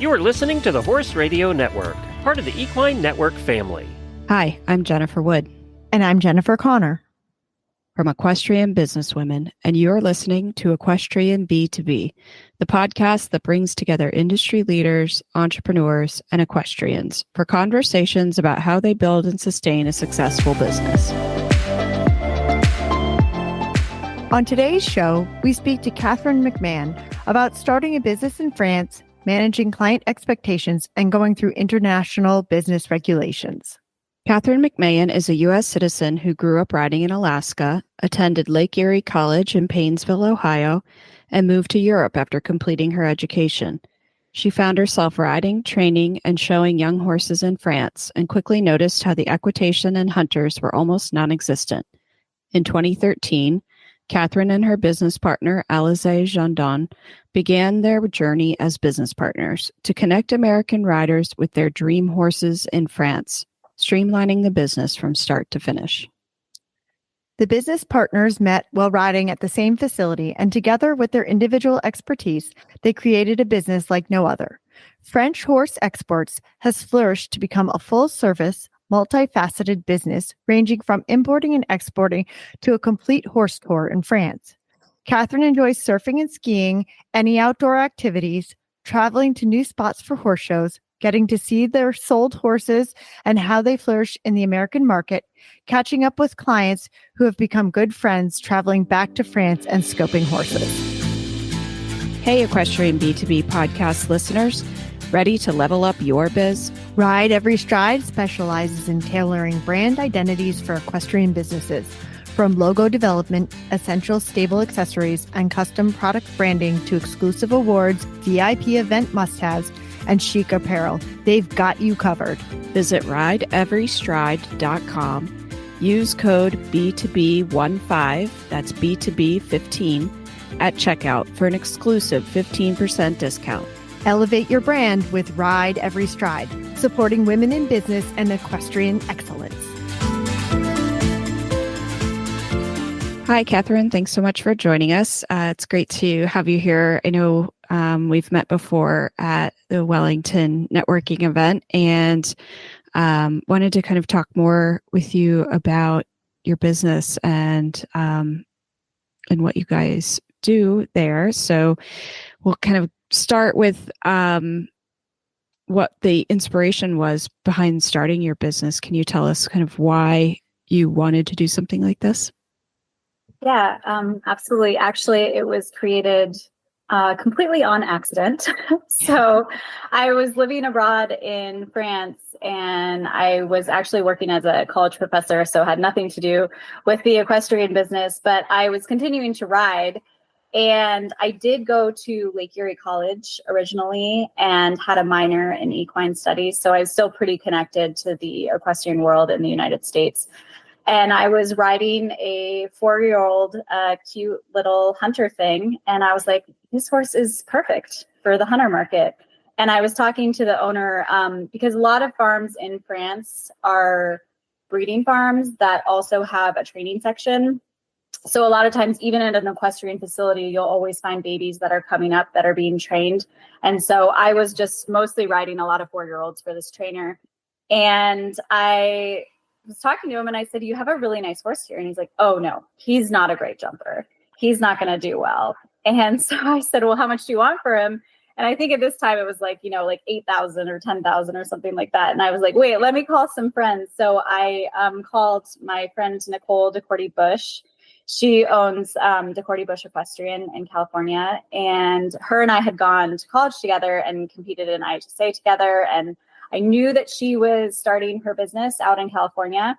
You are listening to the Horse Radio Network, part of the Equine Network family. Hi, I'm Jennifer Wood. And I'm Jennifer Connor. From Equestrian Businesswomen, and you're listening to Equestrian B2B, the podcast that brings together industry leaders, entrepreneurs, and equestrians for conversations about how they build and sustain a successful business. On today's show, we speak to Katherine McMahon about starting a business in France, managing client expectations, and going through international business regulations. Katherine McMahon is a U.S. citizen who grew up riding in Alaska, attended Lake Erie College in Painesville, Ohio, and moved to Europe after completing her education. She found herself riding, training, and showing young horses in France, and quickly noticed how the equitation and hunters were almost non-existent. In 2013, Katherine and her business partner, Alizé Gendon, began their journey as business partners to connect American riders with their dream horses in France, streamlining the business from start to finish. The business partners met while riding at the same facility, and together with their individual expertise, they created a business like no other. French Horse Exports has flourished to become a full-service, multifaceted business ranging from importing and exporting to a complete horse tour in France. Katherine enjoys surfing and skiing, any outdoor activities, traveling to new spots for horse shows, getting to see their sold horses and how they flourish in the American market, catching up with clients who have become good friends, traveling back to France and scoping horses. Hey, Equestrian B2B podcast listeners, ready to level up your biz? Ride Every Stride specializes in tailoring brand identities for equestrian businesses. From logo development, essential stable accessories, and custom product branding to exclusive awards, VIP event must-haves, and chic apparel, they've got you covered. Visit rideeverystride.com. Use code B2B15, that's B2B15, at checkout for an exclusive 15% discount. Elevate your brand with Ride Every Stride, supporting women in business and equestrian excellence. Hi, Katherine. Thanks so much for joining us. It's great to have you here. I know we've met before at the Wellington networking event, and wanted to kind of talk more with you about your business and what you guys do there. So we'll kind of start with what the inspiration was behind starting your business. Can you tell us kind of why you wanted to do something like this? Yeah, absolutely. Actually, it was created completely on accident. So I was living abroad in France, and I was actually working as a college professor, so had nothing to do with the equestrian business, but I was continuing to ride. And I did go to Lake Erie College originally and had a minor in equine studies. So I was still pretty connected to the equestrian world in the United States. And I was riding a 4-year-old cute little hunter thing. And I was like, this horse is perfect for the hunter market. And I was talking to the owner because a lot of farms in France are breeding farms that also have a training section. So a lot of times, even at an equestrian facility, you'll always find babies that are coming up that are being trained. And so I was just mostly riding a lot of 4-year-olds for this trainer. And I was talking to him and I said, you have a really nice horse here. And he's like, oh no, he's not a great jumper. He's not going to do well. And so I said, well, how much do you want for him? And I think at this time it was like, like 8,000 or 10,000 or something like that. And I was like, wait, let me call some friends. So I called my friend Nicole DeCourty-Bush. She owns DeCourty-Bush Equestrian in California. And her and I had gone to college together and competed in IHSA together. And I knew that she was starting her business out in California.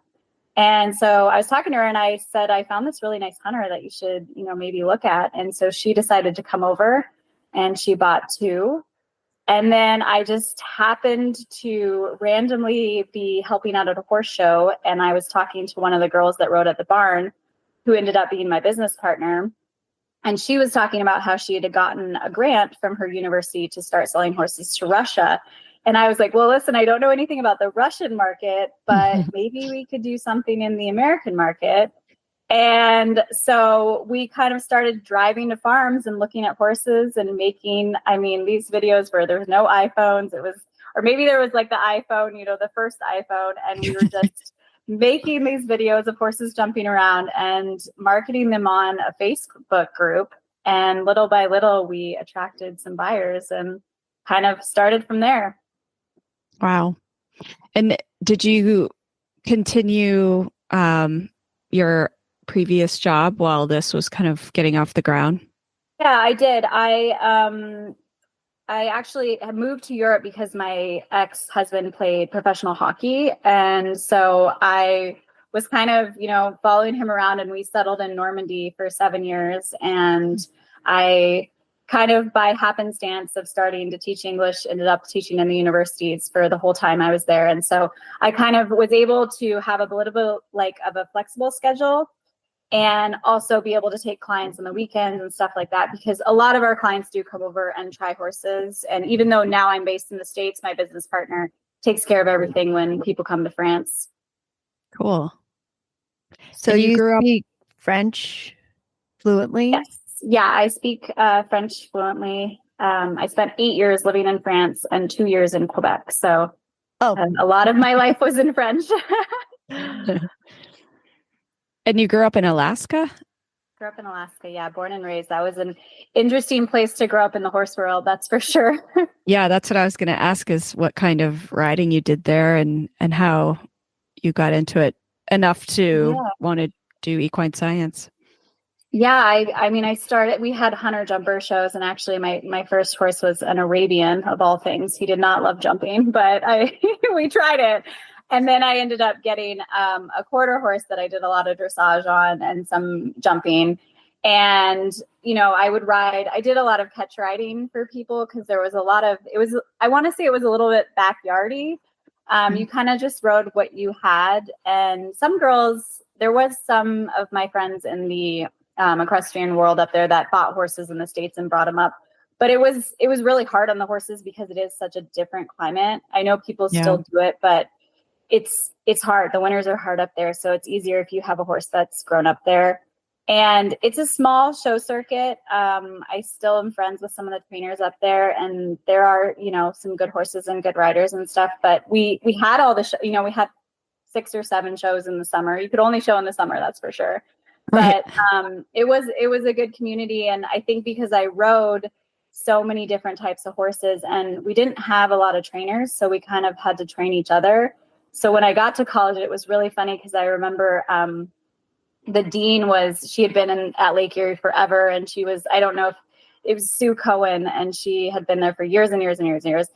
And so I was talking to her and I said, I found this really nice hunter that you should, maybe look at. And so she decided to come over and she bought 2. And then I just happened to randomly be helping out at a horse show. And I was talking to one of the girls that rode at the barn who ended up being my business partner. And she was talking about how she had gotten a grant from her university to start selling horses to Russia. And I was like, well, listen, I don't know anything about the Russian market, but maybe we could do something in the American market. And so we kind of started driving to farms and looking at horses and making, I mean, these videos where there was no iPhones. It was, or maybe there was like the iPhone, you know, the first iPhone. And we were just making these videos of horses jumping around and marketing them on a Facebook group. And little by little, we attracted some buyers and kind of started from there. Wow. And did you continue your previous job while this was kind of getting off the ground? Yeah, I did. I actually had moved to Europe because my ex-husband played professional hockey. And so I was kind of, you know, following him around, and we settled in Normandy for 7 years. And I kind of, by happenstance of starting to teach English, ended up teaching in the universities for the whole time I was there. And so I kind of was able to have a little bit like of a flexible schedule, and also be able to take clients on the weekends and stuff like that, because a lot of our clients do come over and try horses. And even though now I'm based in the States, my business partner takes care of everything when people come to France. Cool. So And you grew up speak French fluently? Yes. Yeah, I speak French fluently. I spent 8 years living in France and 2 years in Quebec. So a lot of my life was in French. And you grew up in Alaska? Grew up in Alaska, yeah, born and raised. That was an interesting place to grow up in the horse world, that's for sure. Yeah, that's what I was going to ask, is what kind of riding you did there and how you got into it enough to want to do equine science. Yeah, I mean, we had hunter jumper shows, and actually my first horse was an Arabian, of all things. He did not love jumping, but we tried it. And then I ended up getting a quarter horse that I did a lot of dressage on and some jumping. And, you know, I did a lot of catch riding for people, because there was I want to say it was a little bit backyardy. You kind of just rode what you had. And there was some of my friends in the equestrian world up there that bought horses in the States and brought them up. But it was really hard on the horses because it is such a different climate. I know people still do it, but it's hard. The winters are hard up there. So it's easier if you have a horse that's grown up there. And it's a small show circuit. I still am friends with some of the trainers up there, and there are, you know, some good horses and good riders and stuff. But we had all the, you know, we had 6 or 7 shows in the summer. You could only show in the summer, that's for sure. Right. But it was a good community. And I think because I rode so many different types of horses, and we didn't have a lot of trainers, so we kind of had to train each other. So when I got to college, it was really funny, because I remember the dean she had been at Lake Erie forever. And she was, I don't know if it was Sue Cohen, and she had been there for years and years and years and years.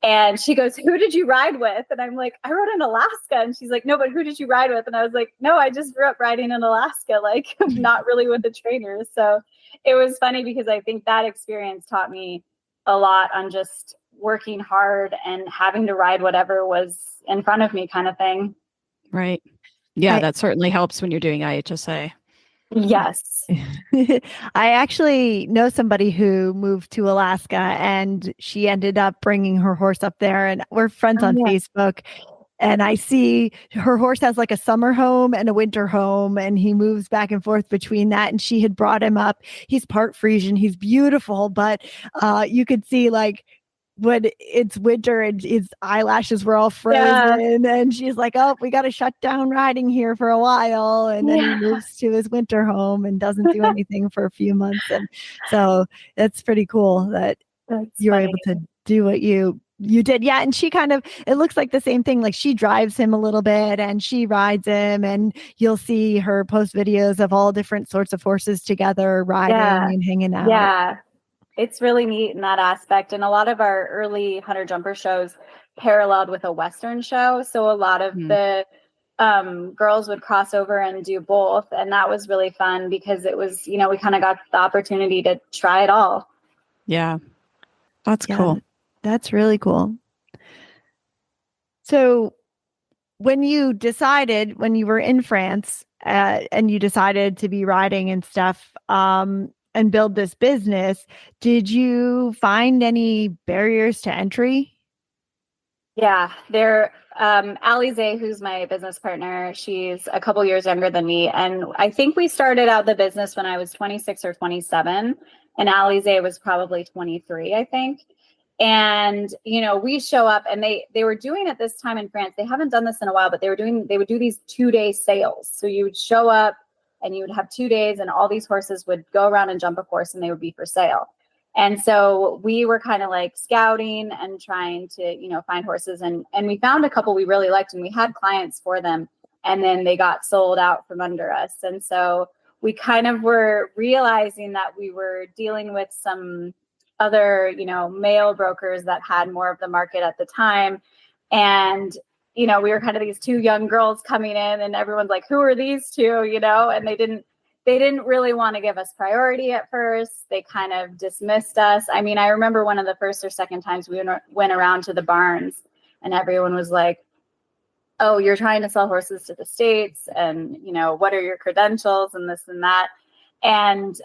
And she goes, "Who did you ride with?" And I'm like, "I rode in Alaska." And she's like, "No, but who did you ride with?" And I was like, "No, I just grew up riding in Alaska, like not really with the trainers." So it was funny, because I think that experience taught me a lot on just working hard and having to ride whatever was in front of me, kind of thing. Right. Yeah, that certainly helps when you're doing IHSA. Yes. I actually know somebody who moved to Alaska, and she ended up bringing her horse up there, and we're friends on Facebook. And I see her horse has like a summer home and a winter home, and he moves back and forth between that. And she had brought him up. He's part Frisian. He's beautiful, but you could see like when it's winter and his eyelashes were all frozen, and she's like, "Oh, we got to shut down riding here for a while." And then he moves to his winter home and doesn't do anything for a few months. And so that's pretty cool that you're able to do what you did. Yeah. And she kind of, it looks like the same thing. Like she drives him a little bit and she rides him, and you'll see her post videos of all different sorts of horses together riding and hanging out. Yeah. It's really neat in that aspect. And a lot of our early hunter jumper shows paralleled with a Western show. So a lot of the girls would cross over and do both. And that was really fun, because it was, you know, we kind of got the opportunity to try it all. Yeah. That's cool. That's really cool. So when you were in France and you decided to be riding and stuff, and build this business, did you find any barriers to entry? Yeah, they're Alize, who's my business partner. She's a couple years younger than me, and I think we started out the business when I was 26 or 27, and Alize was probably 23, I think. And we show up, and they were doing it this time in France. They haven't done this in a while, but they would do these 2-day sales. So you would show up, and you would have 2 days, and all these horses would go around and jump a course, and they would be for sale. And so we were kind of like scouting and trying to, find horses, and we found a couple we really liked, and we had clients for them, and then they got sold out from under us. And so we kind of were realizing that we were dealing with some other, male brokers that had more of the market at the time. And, we were kind of these two young girls coming in, and everyone's like, who are these two, and they didn't really want to give us priority at first. They kind of dismissed us. I mean, I remember one of the first or second times we went around to the barns, and everyone was like, oh, you're trying to sell horses to the States, and, what are your credentials and this and that. And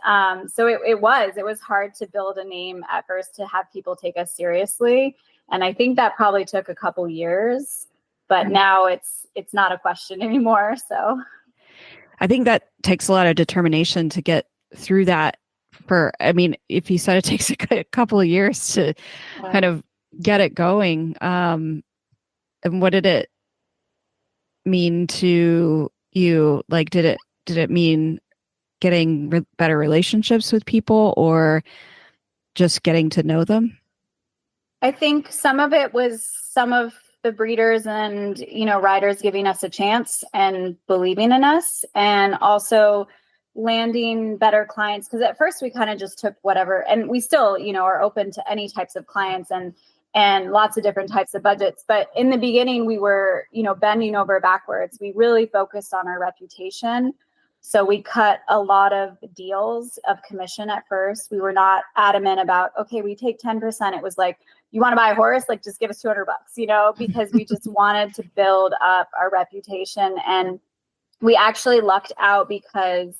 so it was hard to build a name at first to have people take us seriously. And I think that probably took a couple years, but now it's not a question anymore. So I think that takes a lot of determination to get through that. If you said it takes a couple of years to kind of get it going, and what did it mean to you? Like, did it mean getting better relationships with people, or just getting to know them? I think some of it was some of the breeders and, riders giving us a chance and believing in us, and also landing better clients. Because at first we kind of just took whatever, and we still, are open to any types of clients and lots of different types of budgets. But in the beginning, we were, bending over backwards. We really focused on our reputation. So we cut a lot of deals of commission at first. We were not adamant about, okay, we take 10%. It was like, you want to buy a horse? Like, just give us $200, because we just wanted to build up our reputation. And we actually lucked out because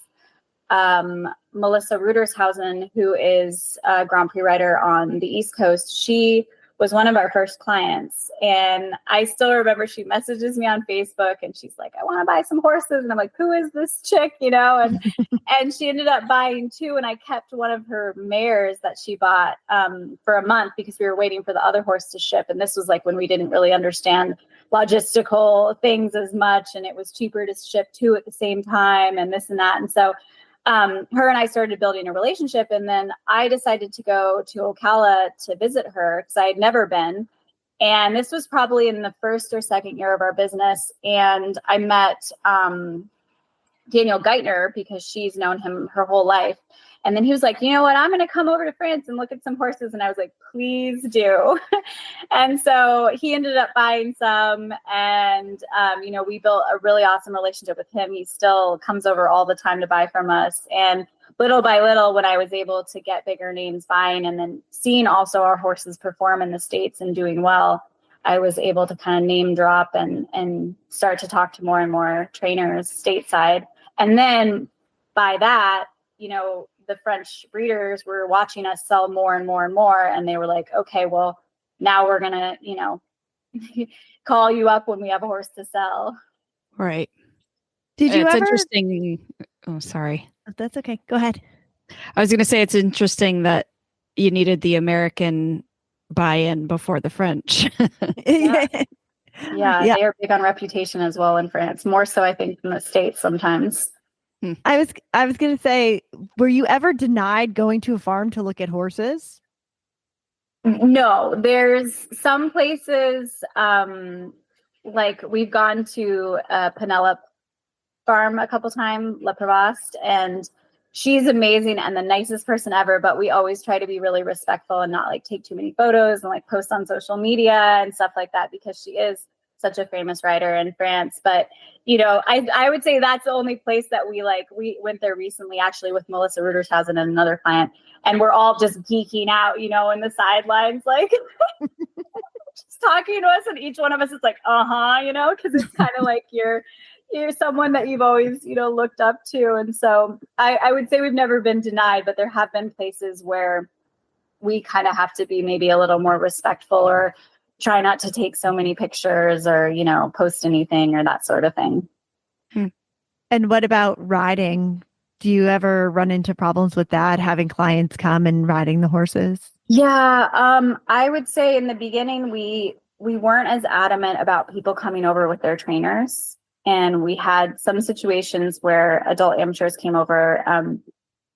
Melissa Rudershausen, who is a Grand Prix rider on the East Coast, she was one of our first clients. And I still remember she messages me on Facebook, and she's like, I want to buy some horses. And I'm like, who is this chick? And she ended up buying 2. And I kept one of her mares that she bought for a month because we were waiting for the other horse to ship. And this was like when we didn't really understand logistical things as much. And it was cheaper to ship 2 at the same time and this and that. And so her and I started building a relationship, and then I decided to go to Ocala to visit her because I had never been. And this was probably in the first or second year of our business. And I met Daniel Geithner because she's known him her whole life. And then he was like, you know what, I'm going to come over to France and look at some horses. And I was like, please do. And so he ended up buying some. And, we built a really awesome relationship with him. He still comes over all the time to buy from us. And little by little, when I was able to get bigger names buying, and then seeing also our horses perform in the States and doing well, I was able to kind of name drop and start to talk to more and more trainers stateside. And then by that, the French breeders were watching us sell more and more and more. And they were like, okay, well, now we're going to, call you up when we have a horse to sell. Right. Did you it's ever? Interesting. Oh, sorry. That's okay. Go ahead. I was going to say it's interesting that you needed the American buy-in before the French. Yeah, they are big on reputation as well in France, more so I think than the States sometimes. I was going to say, were you ever denied going to a farm to look at horses? No, there's some places like we've gone to Penelope farm a couple times, La Provost, and she's amazing and the nicest person ever, but we always try to be really respectful and not like take too many photos and like post on social media and stuff like that, because she is such a famous rider in France. But I would say that's the only place that we went there recently, actually, with Melissa Rudershausen and another client, and we're all just geeking out, in the sidelines, like just talking to us, and each one of us is like, because it's kind of like you're someone that you've always, looked up to. And so I would say we've never been denied, but there have been places where we kind of have to be maybe a little more respectful or try not to take so many pictures or, post anything or that sort of thing. And what about riding? Do you ever run into problems with that, having clients come and riding the horses? Yeah, I would say in the beginning, we weren't as adamant about people coming over with their trainers. And we had some situations where adult amateurs came over.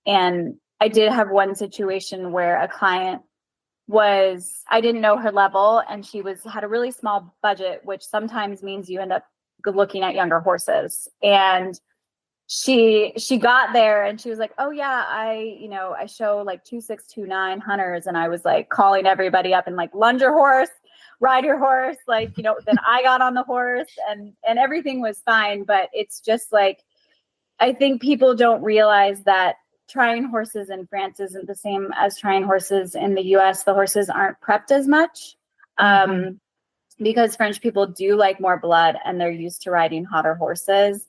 And I did have one situation where a client I didn't know her level, and she had a really small budget, which sometimes means you end up looking at younger horses. And she got there and she was like, oh yeah, I show like 2.6, 2.9 hunters. And I was like calling everybody up and like, lunge your horse, ride your horse. Like, then I got on the horse and everything was fine. But it's just like, I think people don't realize that trying horses in France isn't the same as trying horses in the US. The horses aren't prepped as much because French people do like more blood and they're used to riding hotter horses.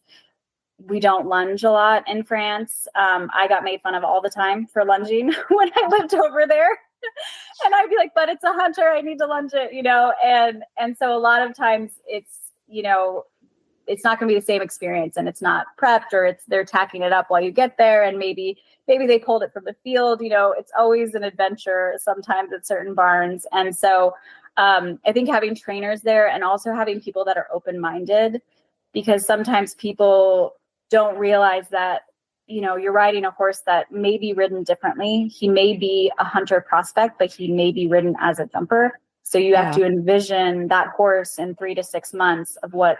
We don't lunge a lot in France. I got made fun of all the time for lunging when I lived over there. And I'd be like, but it's a hunter, I need to lunge it, and so a lot of times it's, it's not going to be the same experience, and it's not prepped, or they're tacking it up while you get there. And maybe they pulled it from the field. It's always an adventure sometimes at certain barns. And so I think having trainers there and also having people that are open-minded, because sometimes people don't realize that, you're riding a horse that may be ridden differently. He may be a hunter prospect, but he may be ridden as a jumper. So you have to envision that horse in 3 to 6 months of what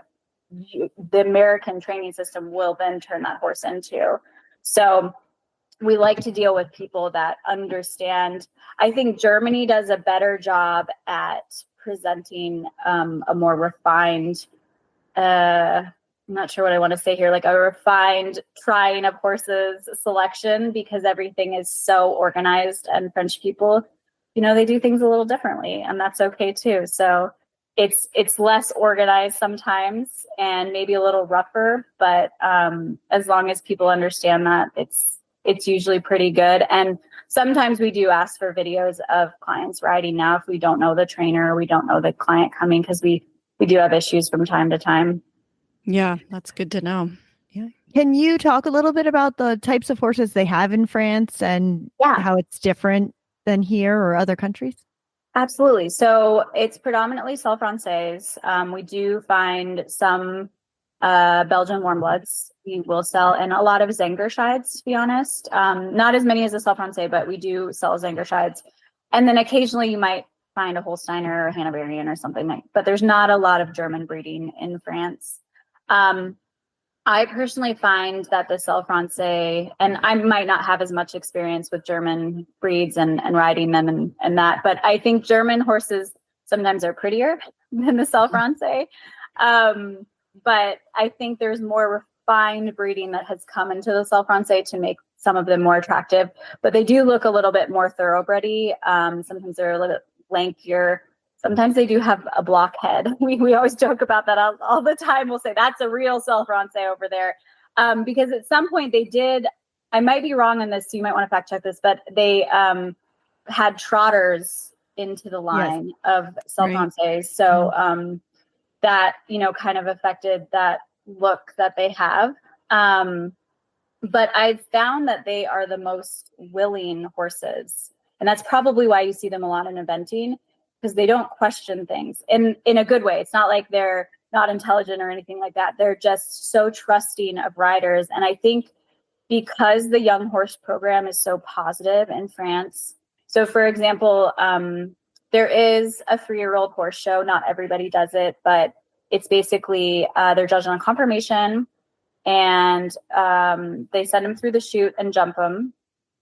the American training system will then turn that horse into. So we like to deal with people that understand. I think Germany does a better job at presenting a more refined, I'm not sure what I want to say here, like a refined trying of horses selection, because everything is so organized, and French people, they do things a little differently, and that's okay too. So it's less organized sometimes and maybe a little rougher, but as long as people understand that, it's usually pretty good. And sometimes we do ask for videos of clients riding now if we don't know the trainer, or we don't know the client coming, because we do have issues from time to time. Yeah, that's good to know. Yeah. Can you talk a little bit about the types of horses they have in France and how it's different than here or other countries? Absolutely. So it's predominantly Selle Français. We do find some Belgian warm bloods. We will sell, and a lot of Zangerscheids, to be honest. Not as many as the Selle Français, but we do sell Zangerscheids. And then occasionally you might find a Holsteiner or a Hanoverian or something but there's not a lot of German breeding in France. I personally find that the Selle Français, and I might not have as much experience with German breeds and riding them and that, but I think German horses sometimes are prettier than the Selle Français. But I think there's more refined breeding that has come into the Selle Français to make some of them more attractive, but they do look a little bit more thoroughbredy. Sometimes they're a little bit lankier. Sometimes they do have a block head. We always joke about that all the time. We'll say that's a real Selle Français over there. Because at some point they did, I might be wrong on this, so you might want to fact check this, but they had trotters into the line of Selle Français. So that, kind of affected that look that they have. But I've found that they are the most willing horses. And that's probably why you see them a lot in eventing, because they don't question things in a good way. It's not like they're not intelligent or anything like that. They're just so trusting of riders. And I think because the young horse program is so positive in France. So for example, there is a 3-year-old horse show. Not everybody does it, but it's basically they're judged on conformation, and they send them through the chute and jump them.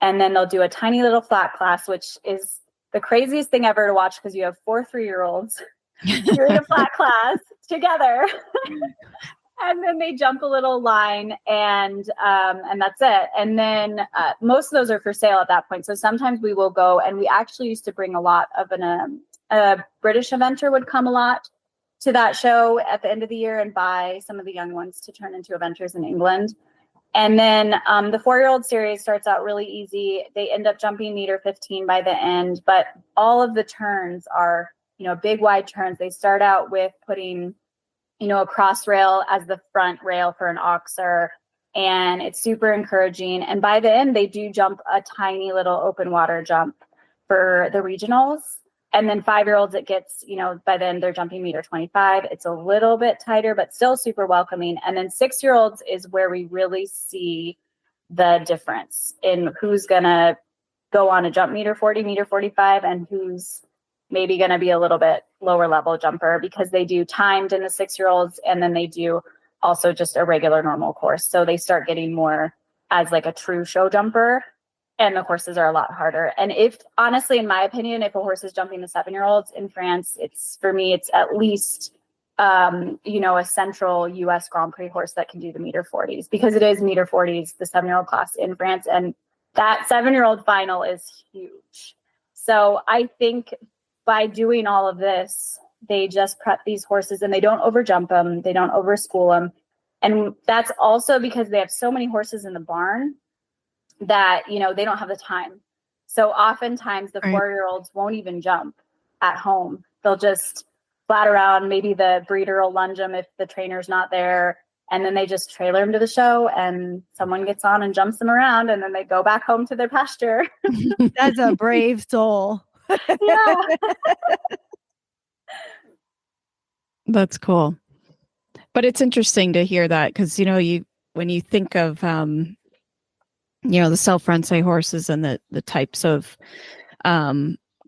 And then they'll do a tiny little flat class, which is the craziest thing ever to watch, because you have 4 3-year-olds doing a flat class together. And then they jump a little line, and that's it. And then most of those are for sale at that point. So sometimes we will go, and we actually used to bring a lot of a British eventer would come a lot to that show at the end of the year and buy some of the young ones to turn into eventers in England. And then the 4-year-old series starts out really easy. They end up jumping meter 15 by the end, but all of the turns are big wide turns. They start out with putting, a cross rail as the front rail for an oxer, and it's super encouraging. And by the end, they do jump a tiny little open water jump for the regionals. And then 5-year-olds, it gets, by then they're jumping meter 25. It's a little bit tighter, but still super welcoming. And then 6-year-olds is where we really see the difference in who's going to go on a jump meter 40, meter 45, and who's maybe going to be a little bit lower level jumper, because they do timed in the 6-year-olds, and then they do also just a regular normal course. So they start getting more as like a true show jumper, and the horses are a lot harder. And if honestly, in my opinion, if a horse is jumping the 7-year-olds in France, it's at least, a central US Grand Prix horse that can do the meter 40s, because it is meter 40s, the 7-year-old class in France. And that 7-year-old final is huge. So I think by doing all of this, they just prep these horses, and they don't overjump them. They don't overschool them. And that's also because they have so many horses in the barn that, they don't have the time. So oftentimes the 4-year-olds won't even jump at home. They'll just flat around. Maybe the breeder will lunge them if the trainer's not there. And then they just trailer them to the show, and someone gets on and jumps them around, and then they go back home to their pasture. That's a brave soul. Yeah. That's cool. But it's interesting to hear that, because, when you think of, the self-Francais horses and the types of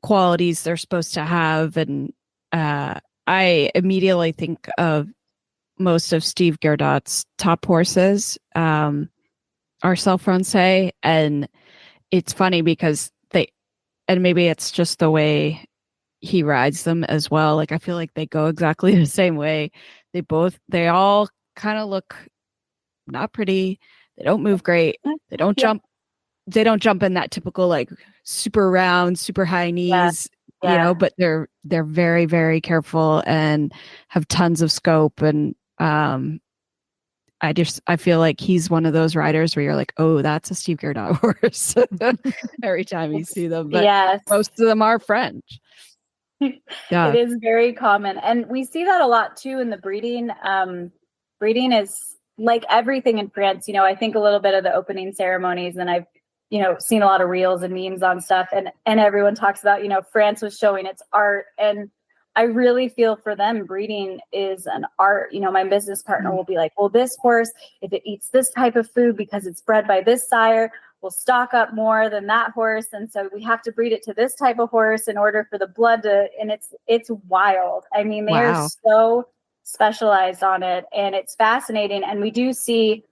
qualities they're supposed to have. And I immediately think of most of Steve Gerdot's top horses are self-Francais. And it's funny because and maybe it's just the way he rides them as well. Like, I feel like they go exactly the same way. They all kind of look not pretty. They don't move great. They don't jump. They don't jump in that typical, like, super round, super high knees, but they're very, very careful and have tons of scope. And I feel like he's one of those riders where you're like, oh, that's a Steve Gerdot horse every time you see them. But most of them are French. Yeah. It is very common. And we see that a lot too in the breeding. Breeding is like everything in France. I think a little bit of the opening ceremonies, and I've, seen a lot of reels and memes on stuff, and everyone talks about, France was showing its art. And I really feel for them, breeding is an art. My business partner will be like, well, this horse, if it eats this type of food because it's bred by this sire, will stock up more than that horse. And so we have to breed it to this type of horse in order for the blood to, and it's wild. I mean, they are so specialized on it, and it's fascinating. And we do see,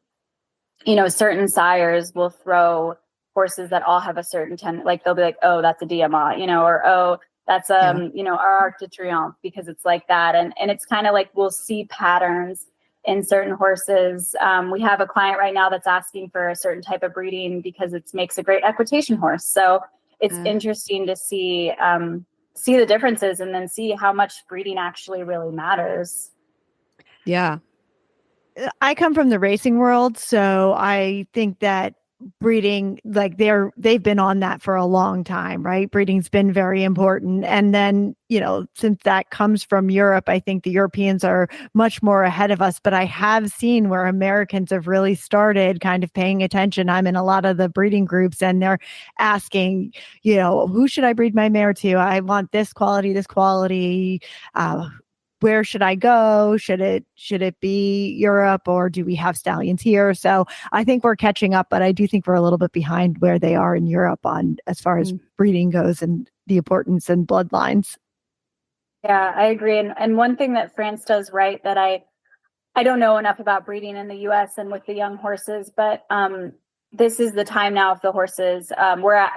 certain sires will throw horses that all have a certain like they'll be like, oh, that's a DMA, or, oh, that's our Arc de Triomphe, because it's like that. And it's kind of like, we'll see patterns in certain horses. We have a client right now that's asking for a certain type of breeding because it makes a great equitation horse. So it's interesting to see the differences, and then see how much breeding actually really matters. Yeah. I come from the racing world, so I think that breeding, like, they've been on that for a long time, right? Breeding's been very important. And then, since that comes from Europe, I think the Europeans are much more ahead of us. But I have seen where Americans have really started kind of paying attention. I'm in a lot of the breeding groups, and they're asking, who should I breed my mare to? I want this quality, where should I go? Should it be Europe, or do we have stallions here? So I think we're catching up, but I do think we're a little bit behind where they are in Europe on as far as breeding goes and the importance and bloodlines. Yeah, I agree. And one thing that France does right that I don't know enough about breeding in the US and with the young horses, but this is the time now of the horses.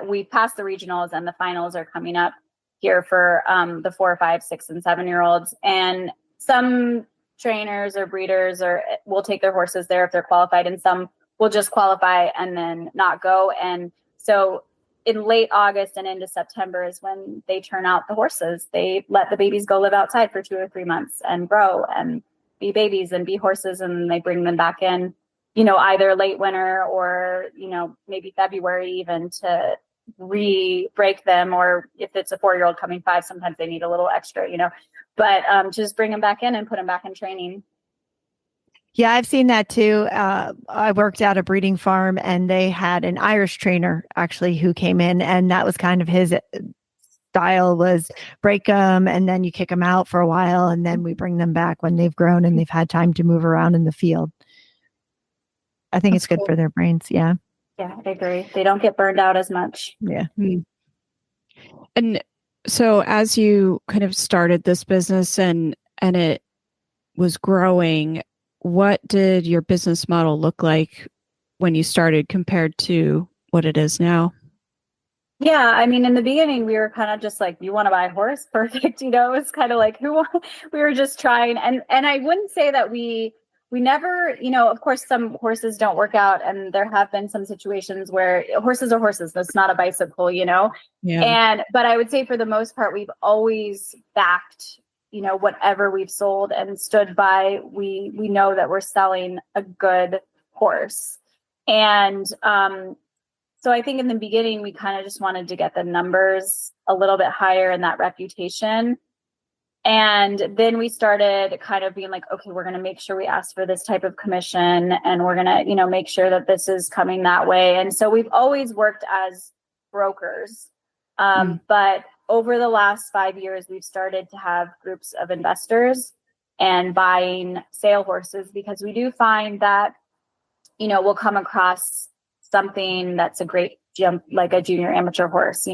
We've passed the regionals, and the finals are coming up here for the 4, 5, 6, and 7-year-olds. And some trainers or breeders will take their horses there if they're qualified, and some will just qualify and then not go. And so in late August and into September is when they turn out the horses. They let the babies go live outside for 2 or 3 months and grow and be babies and be horses, and they bring them back in, either late winter or, maybe February even, to re-break them, or if it's a 4-year-old coming 5, sometimes they need a little extra, but just bring them back in and put them back in training. Yeah, I've seen that too. I worked at a breeding farm and they had an Irish trainer actually who came in, and that was kind of his style, was break them and then you kick them out for a while and then we bring them back when they've grown and they've had time to move around in the field. I think it's good for their brains. Yeah. Yeah, I agree. They don't get burned out as much. Yeah. And so as you kind of started this business and it was growing, what did your business model look like when you started compared to what it is now? Yeah, I mean, in the beginning, we were kind of just like, you want to buy a horse? Perfect. It was kind of like, we were just trying. And I wouldn't say that we never, of course, some horses don't work out. And there have been some situations where horses are horses. That's not a bicycle, Yeah. But I would say for the most part, we've always backed, whatever we've sold and stood by. We know that we're selling a good horse. And, so I think in the beginning, we kind of just wanted to get the numbers a little bit higher and that reputation. And then we started kind of being like, okay, we're going to make sure we ask for this type of commission and we're going to, make sure that this is coming that way. And so we've always worked as brokers. But over the last 5 years, we've started to have groups of investors and buying sale horses, because we do find that, we'll come across something that's a great jump, like a junior amateur horse,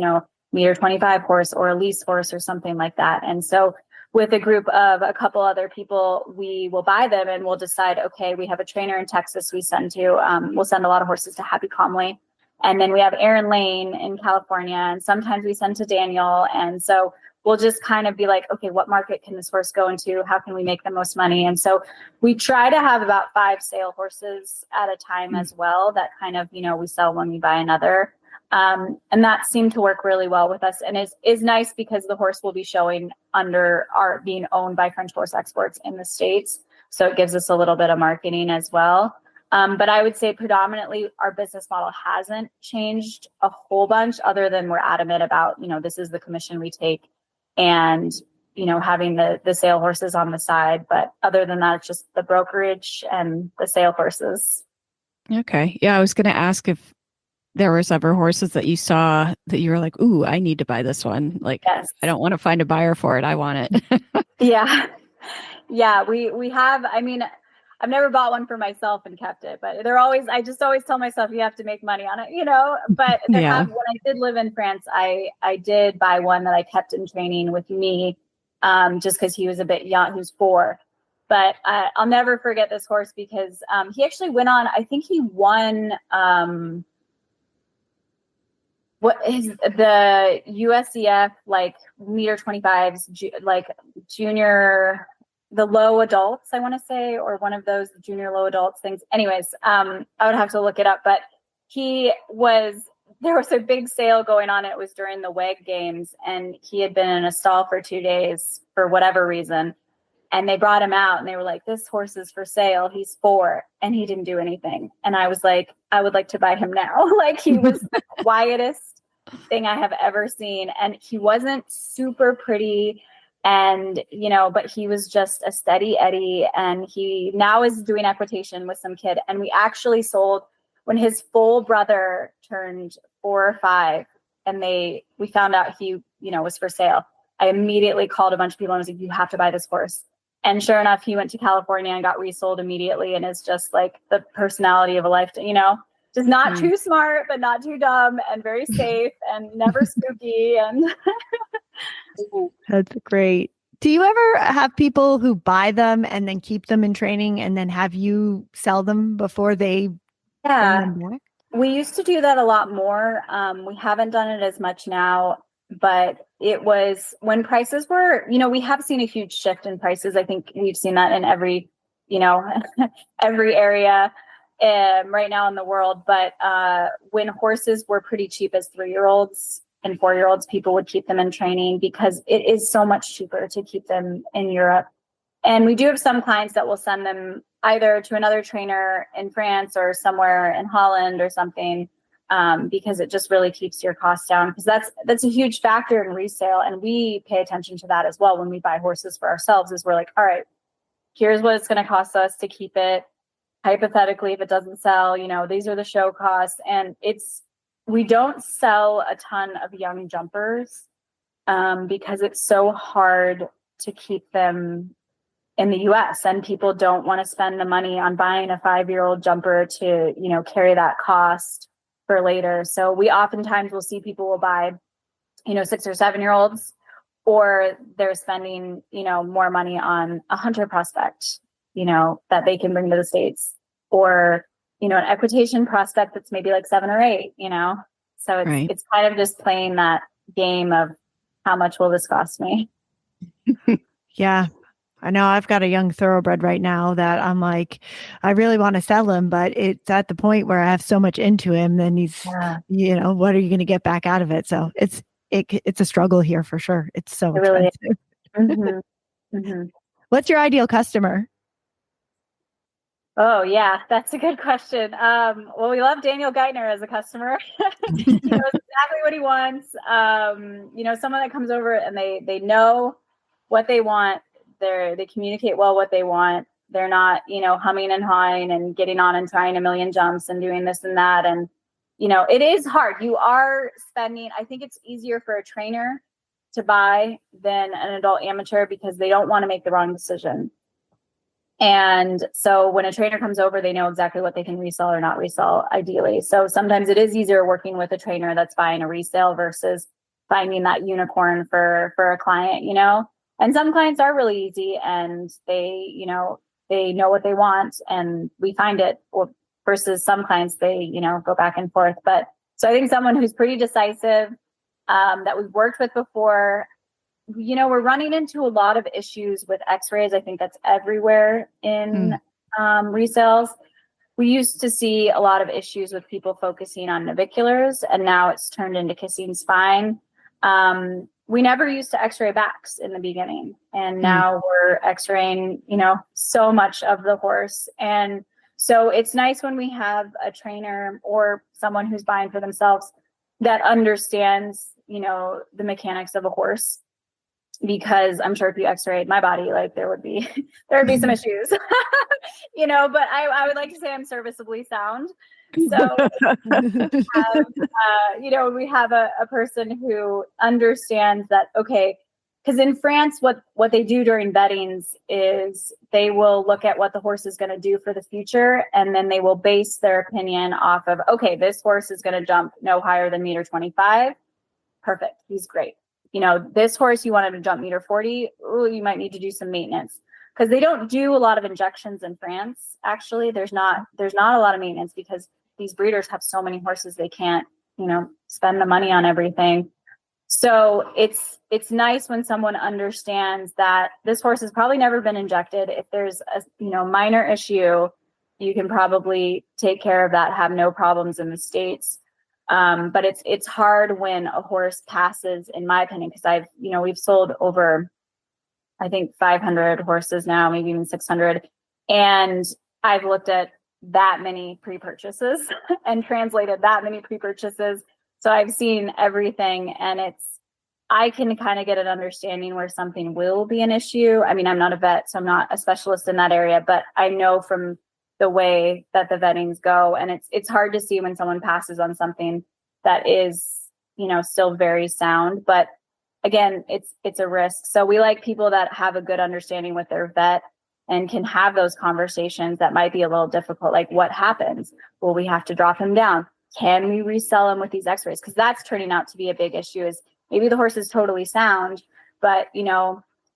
meter 25 horse or a lease horse or something like that. And so with a group of a couple other people, we will buy them and we'll decide, okay, we have a trainer in Texas we send to, we'll send a lot of horses to Happy Calmly. And then we have Aaron Lane in California, and sometimes we send to Daniel. And so we'll just kind of be like, okay, what market can this horse go into? How can we make the most money? And so we try to have about 5 sale horses at a time as well, that kind of, we sell when we buy another. And that seemed to work really well with us, and is nice because the horse will be showing under being owned by French Horse Exports in the States. So it gives us a little bit of marketing as well. But I would say predominantly our business model hasn't changed a whole bunch, other than we're adamant about, this is the commission we take, and, having the sale horses on the side. But other than that, it's just the brokerage and the sale horses. Okay. Yeah, I was going to ask if there was ever horses that you saw that you were like, ooh, I need to buy this one. Like, Yes. I don't want to find a buyer for it. I want it. Yeah. Yeah, we have, I mean, I've never bought one for myself and kept it, but I just always tell myself you have to make money on it, but when I did live in France, I did buy one that I kept in training with me, just because he was a bit young, he was 4. But I'll never forget this horse because he actually went on, I think he won what is the USEF, like meter 25s, like junior, the low adults, I want to say, or one of those junior low adults things. Anyways, I would have to look it up, but there was a big sale going on. It was during the WEG games, and he had been in a stall for 2 days for whatever reason. And they brought him out and they were like, this horse is for sale. He's 4. And he didn't do anything. And I was like, I would like to buy him now. Like, he was the quietest thing I have ever seen. And he wasn't super pretty. And, but he was just a steady Eddie. And he now is doing equitation with some kid. And we actually sold when his full brother turned 4 or 5. And we found out he, was for sale. I immediately called a bunch of people and was like, you have to buy this horse. And sure enough, he went to California and got resold immediately, and is just like the personality of a lifetime, just not too smart, but not too dumb, and very safe and never spooky. And That's great. Do you ever have people who buy them and then keep them in training and then have you sell them before they bring them back? We used to do that a lot more. We haven't done it as much now. But it was when prices were, we have seen a huge shift in prices. I think we've seen that in every, every area right now in the world. But when horses were pretty cheap as 3-year-olds and 4-year-olds, people would keep them in training because it is so much cheaper to keep them in Europe. And we do have some clients that will send them either to another trainer in France or somewhere in Holland or something. because it just really keeps your costs down, because that's a huge factor in resale. And we pay attention to that as well when we buy horses for ourselves, is we're like, all right, here's what it's going to cost us to keep it. Hypothetically, if it doesn't sell, these are the show costs. And we don't sell a ton of young jumpers because it's so hard to keep them in the US, and people don't want to spend the money on buying a 5-year-old jumper to, carry that cost for later. So we oftentimes will see people will buy, 6 or 7-year-olds, or they're spending, more money on a hunter prospect, that they can bring to the States, or, an equitation prospect that's maybe like 7 or 8, So it's kind of just playing that game of how much will this cost me? Yeah. I know I've got a young thoroughbred right now that I'm like, I really want to sell him, but it's at the point where I have so much into him, then he's, what are you going to get back out of it? So it's a struggle here for sure. It's so expensive. Mm-hmm. Mm-hmm. What's your ideal customer? Oh yeah, that's a good question. Well, we love Daniel Geithner as a customer. He knows exactly what he wants. Someone that comes over and they know what they want. They communicate well what they want. They're not, humming and hawing and getting on and trying a million jumps and doing this and that. And, it is hard. You are spending, I think it's easier for a trainer to buy than an adult amateur, because they don't want to make the wrong decision. And so when a trainer comes over, they know exactly what they can resell or not resell, ideally. So sometimes it is easier working with a trainer that's buying a resale versus finding that unicorn for a client, And some clients are really easy, and they know what they want, and we find it, or versus some clients, they, go back and forth. But so I think someone who's pretty decisive, that we've worked with before. We're running into a lot of issues with x-rays. I think that's everywhere in resales. We used to see a lot of issues with people focusing on naviculars, and now it's turned into kissing spine. We never used to x-ray backs in the beginning, and now we're x-raying, so much of the horse. And so it's nice when we have a trainer or someone who's buying for themselves that understands, the mechanics of a horse. Because I'm sure if you x-rayed my body, like there would be some issues, but I would like to say I'm serviceably sound. So, we have a person who understands that, okay, because in France, what they do during beddings is they will look at what the horse is going to do for the future, and then they will base their opinion off of, okay, this horse is going to jump no higher than 1.25 meters. Perfect. He's great. This horse, you want him to jump 1.40 meters. You might need to do some maintenance, because they don't do a lot of injections in France. Actually, there's not a lot of maintenance, because these breeders have so many horses, they can't, spend the money on everything. So it's nice when someone understands that this horse has probably never been injected. If there's a, minor issue, you can probably take care of that, have no problems in the States. But it's hard when a horse passes, in my opinion, because we've sold over, I think 500 horses now, maybe even 600. And I've looked at that many pre-purchases and translated that many pre-purchases. So I've seen everything, and I can kind of get an understanding where something will be an issue. I mean, I'm not a vet, so I'm not a specialist in that area, but I know from the way that the vettings go, and it's hard to see when someone passes on something that is, still very sound. But again, it's a risk. So we like people that have a good understanding with their vet and can have those conversations that might be a little difficult. Like, what happens? Will we have to drop him down? Can we resell him with these x-rays? Because that's turning out to be a big issue. Is maybe the horse is totally sound, but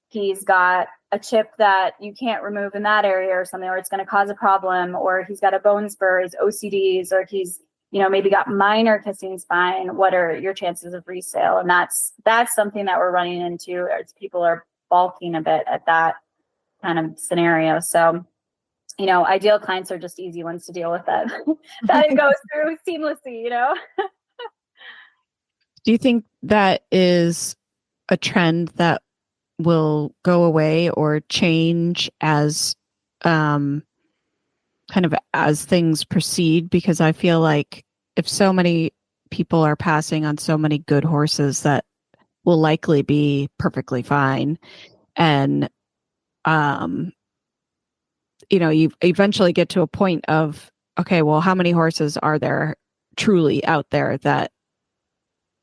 he's got a chip that you can't remove in that area or something, or it's going to cause a problem, or he's got a bone spur, he's OCDs, or he's, maybe got minor kissing spine. What are your chances of resale? And that's something that we're running into, as people are balking a bit at that kind of scenario. So, ideal clients are just easy ones to deal with, that it goes through seamlessly, Do you think that is a trend that will go away or change as kind of as things proceed? Because I feel like if so many people are passing on so many good horses that will likely be perfectly fine. And, you eventually get to a point of, okay, well, how many horses are there truly out there that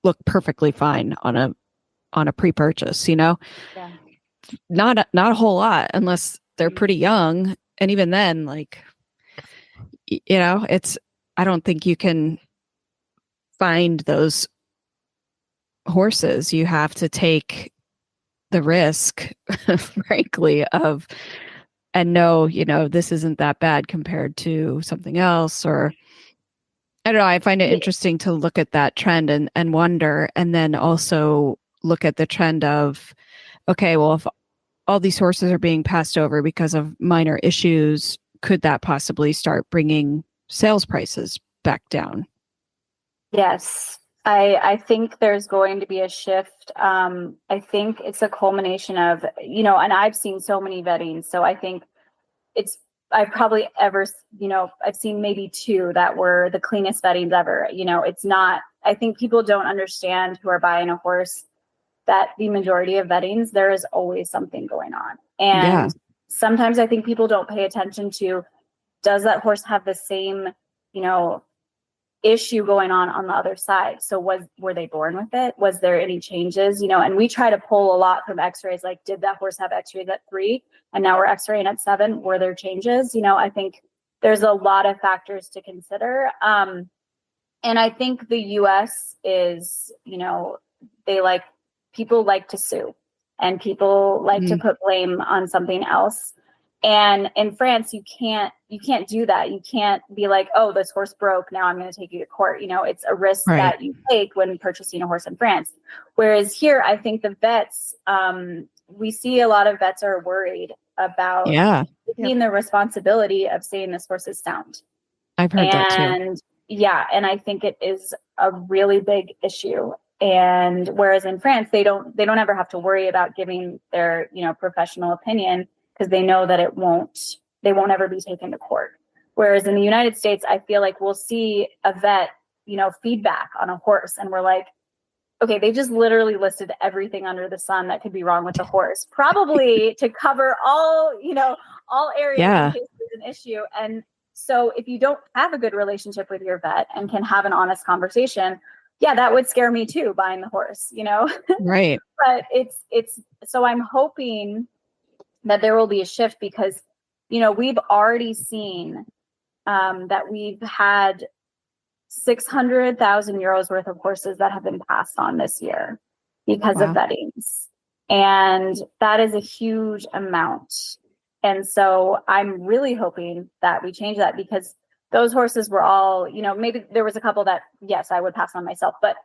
look perfectly fine on a pre-purchase, Yeah. Not a whole lot unless they're pretty young. And even then, like, it's, I don't think you can find those horses. You have to take the risk, frankly, and know, this isn't that bad compared to something else. Or I don't know. I find it interesting to look at that trend and wonder, and then also look at the trend of, okay, well, if all these horses are being passed over because of minor issues, could that possibly start bringing sales prices back down? Yes. I think there's going to be a shift. I think it's a culmination of, and I've seen so many vettings. So I think I've probably I've seen maybe 2 that were the cleanest vettings ever. It's not, I think people don't understand who are buying a horse that the majority of vettings, there is always something going on. And sometimes I think people don't pay attention to, does that horse have the same, issue going on the other side? So were they born with it? Was there any changes? And we try to pull a lot from x-rays, like, did that horse have x-rays at 3 and now we're x-raying at 7? Were there changes? I think there's a lot of factors to consider. And I think the US is, people like to sue, and people like to put blame on something else. And in France, you can't do that. You can't be like, oh, this horse broke, now I'm going to take you to court. It's a risk that you take when purchasing a horse in France. Whereas here, I think the vets, we see a lot of vets are worried about taking the responsibility of saying this horse is sound. I've heard that too. And I think it is a really big issue. And whereas in France, they don't ever have to worry about giving their, professional opinion, because they know that they won't ever be taken to court. Whereas in the United States, I feel like we'll see a vet, feedback on a horse, and we're like, okay, they just literally listed everything under the sun that could be wrong with the horse, probably to cover all areas in case there's an issue. And so if you don't have a good relationship with your vet and can have an honest conversation, that would scare me too, buying the horse, Right. But so I'm hoping that there will be a shift, because, we've already seen that we've had 600,000 euros worth of horses that have been passed on this year because of vettings. And that is a huge amount. And so I'm really hoping that we change that, because those horses were all, maybe there was a couple that, yes, I would pass on myself, but,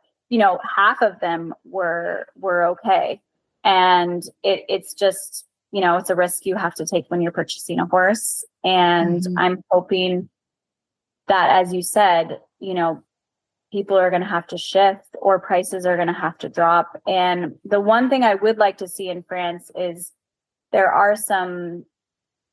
half of them were okay. And it's just, it's a risk you have to take when you're purchasing a horse. And I'm hoping that, as you said, people are going to have to shift, or prices are going to have to drop. And the one thing I would like to see in France is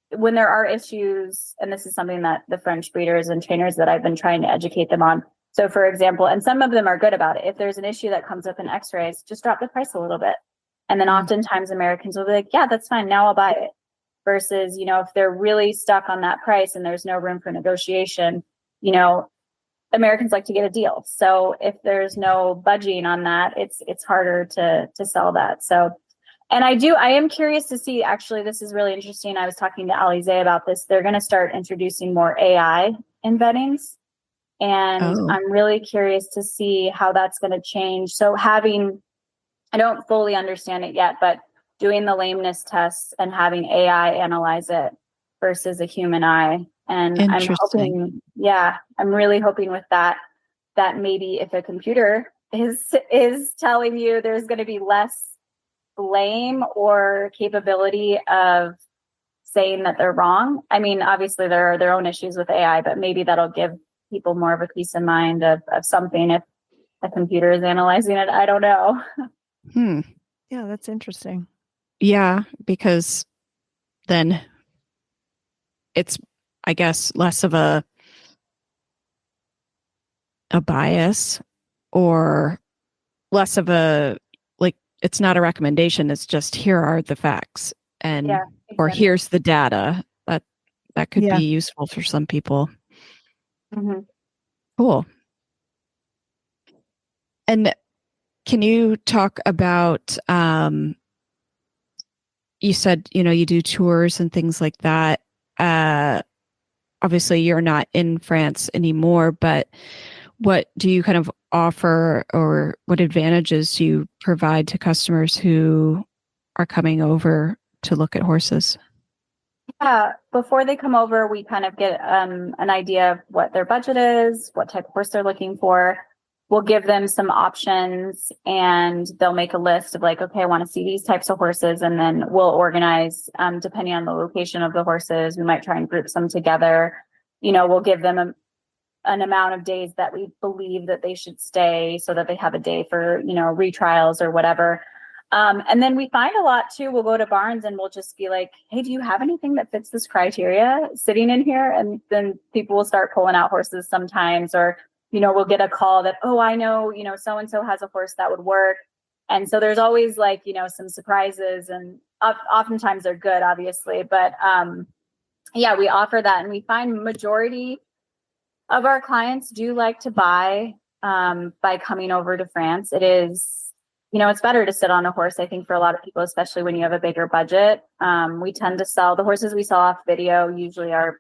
when there are issues, and this is something that the French breeders and trainers that I've been trying to educate them on. So for example, and some of them are good about it, if there's an issue that comes up in x-rays, just drop the price a little bit. And then oftentimes Americans will be like, yeah, that's fine, now I'll buy it. Versus, if they're really stuck on that price and there's no room for negotiation, Americans like to get a deal. So if there's no budging on that, it's harder to sell that. So, and I am curious to see, actually, this is really interesting. I was talking to Alize about this. They're going to start introducing more AI in vettings. And I'm really curious to see how that's going to change. So I don't fully understand it yet, but doing the lameness tests and having AI analyze it versus a human eye. And I'm hoping, I'm really hoping with that maybe if a computer is telling you, there's going to be less blame or capability of saying that they're wrong. I mean, obviously there are their own issues with AI, but maybe that'll give people more of a peace of mind of something if a computer is analyzing it. I don't know. Yeah, that's interesting. Yeah, because then it's, I guess, less of a bias or less of a, like, it's not a recommendation. It's just, here are the facts, and Yeah, or exactly. here's the data. That could Yeah. be useful for some people. Mhm. Cool. And can you talk about, you said, you do tours and things like that. Obviously you're not in France anymore, but what do you kind of offer, or what advantages do you provide to customers who are coming over to look at horses? Yeah, before they come over, we kind of get an idea of what their budget is, what type of horse they're looking for. We'll give them some options and they'll make a list of like, okay, I want to see these types of horses. And then we'll organize, depending on the location of the horses, we might try and group some together. We'll give them an amount of days that we believe that they should stay so that they have a day for, retrials or whatever. And then we find a lot too. We'll go to barns and we'll just be like, hey, do you have anything that fits this criteria sitting in here? And then people will start pulling out horses sometimes, or, we'll get a call that, oh, I know, so-and-so has a horse that would work. And so there's always like, some surprises, and oftentimes they're good, obviously. But yeah, we offer that. And we find majority of our clients do like to buy by coming over to France. It is, it's better to sit on a horse, I think, for a lot of people, especially when you have a bigger budget. We tend to sell the horses we sell off video usually are,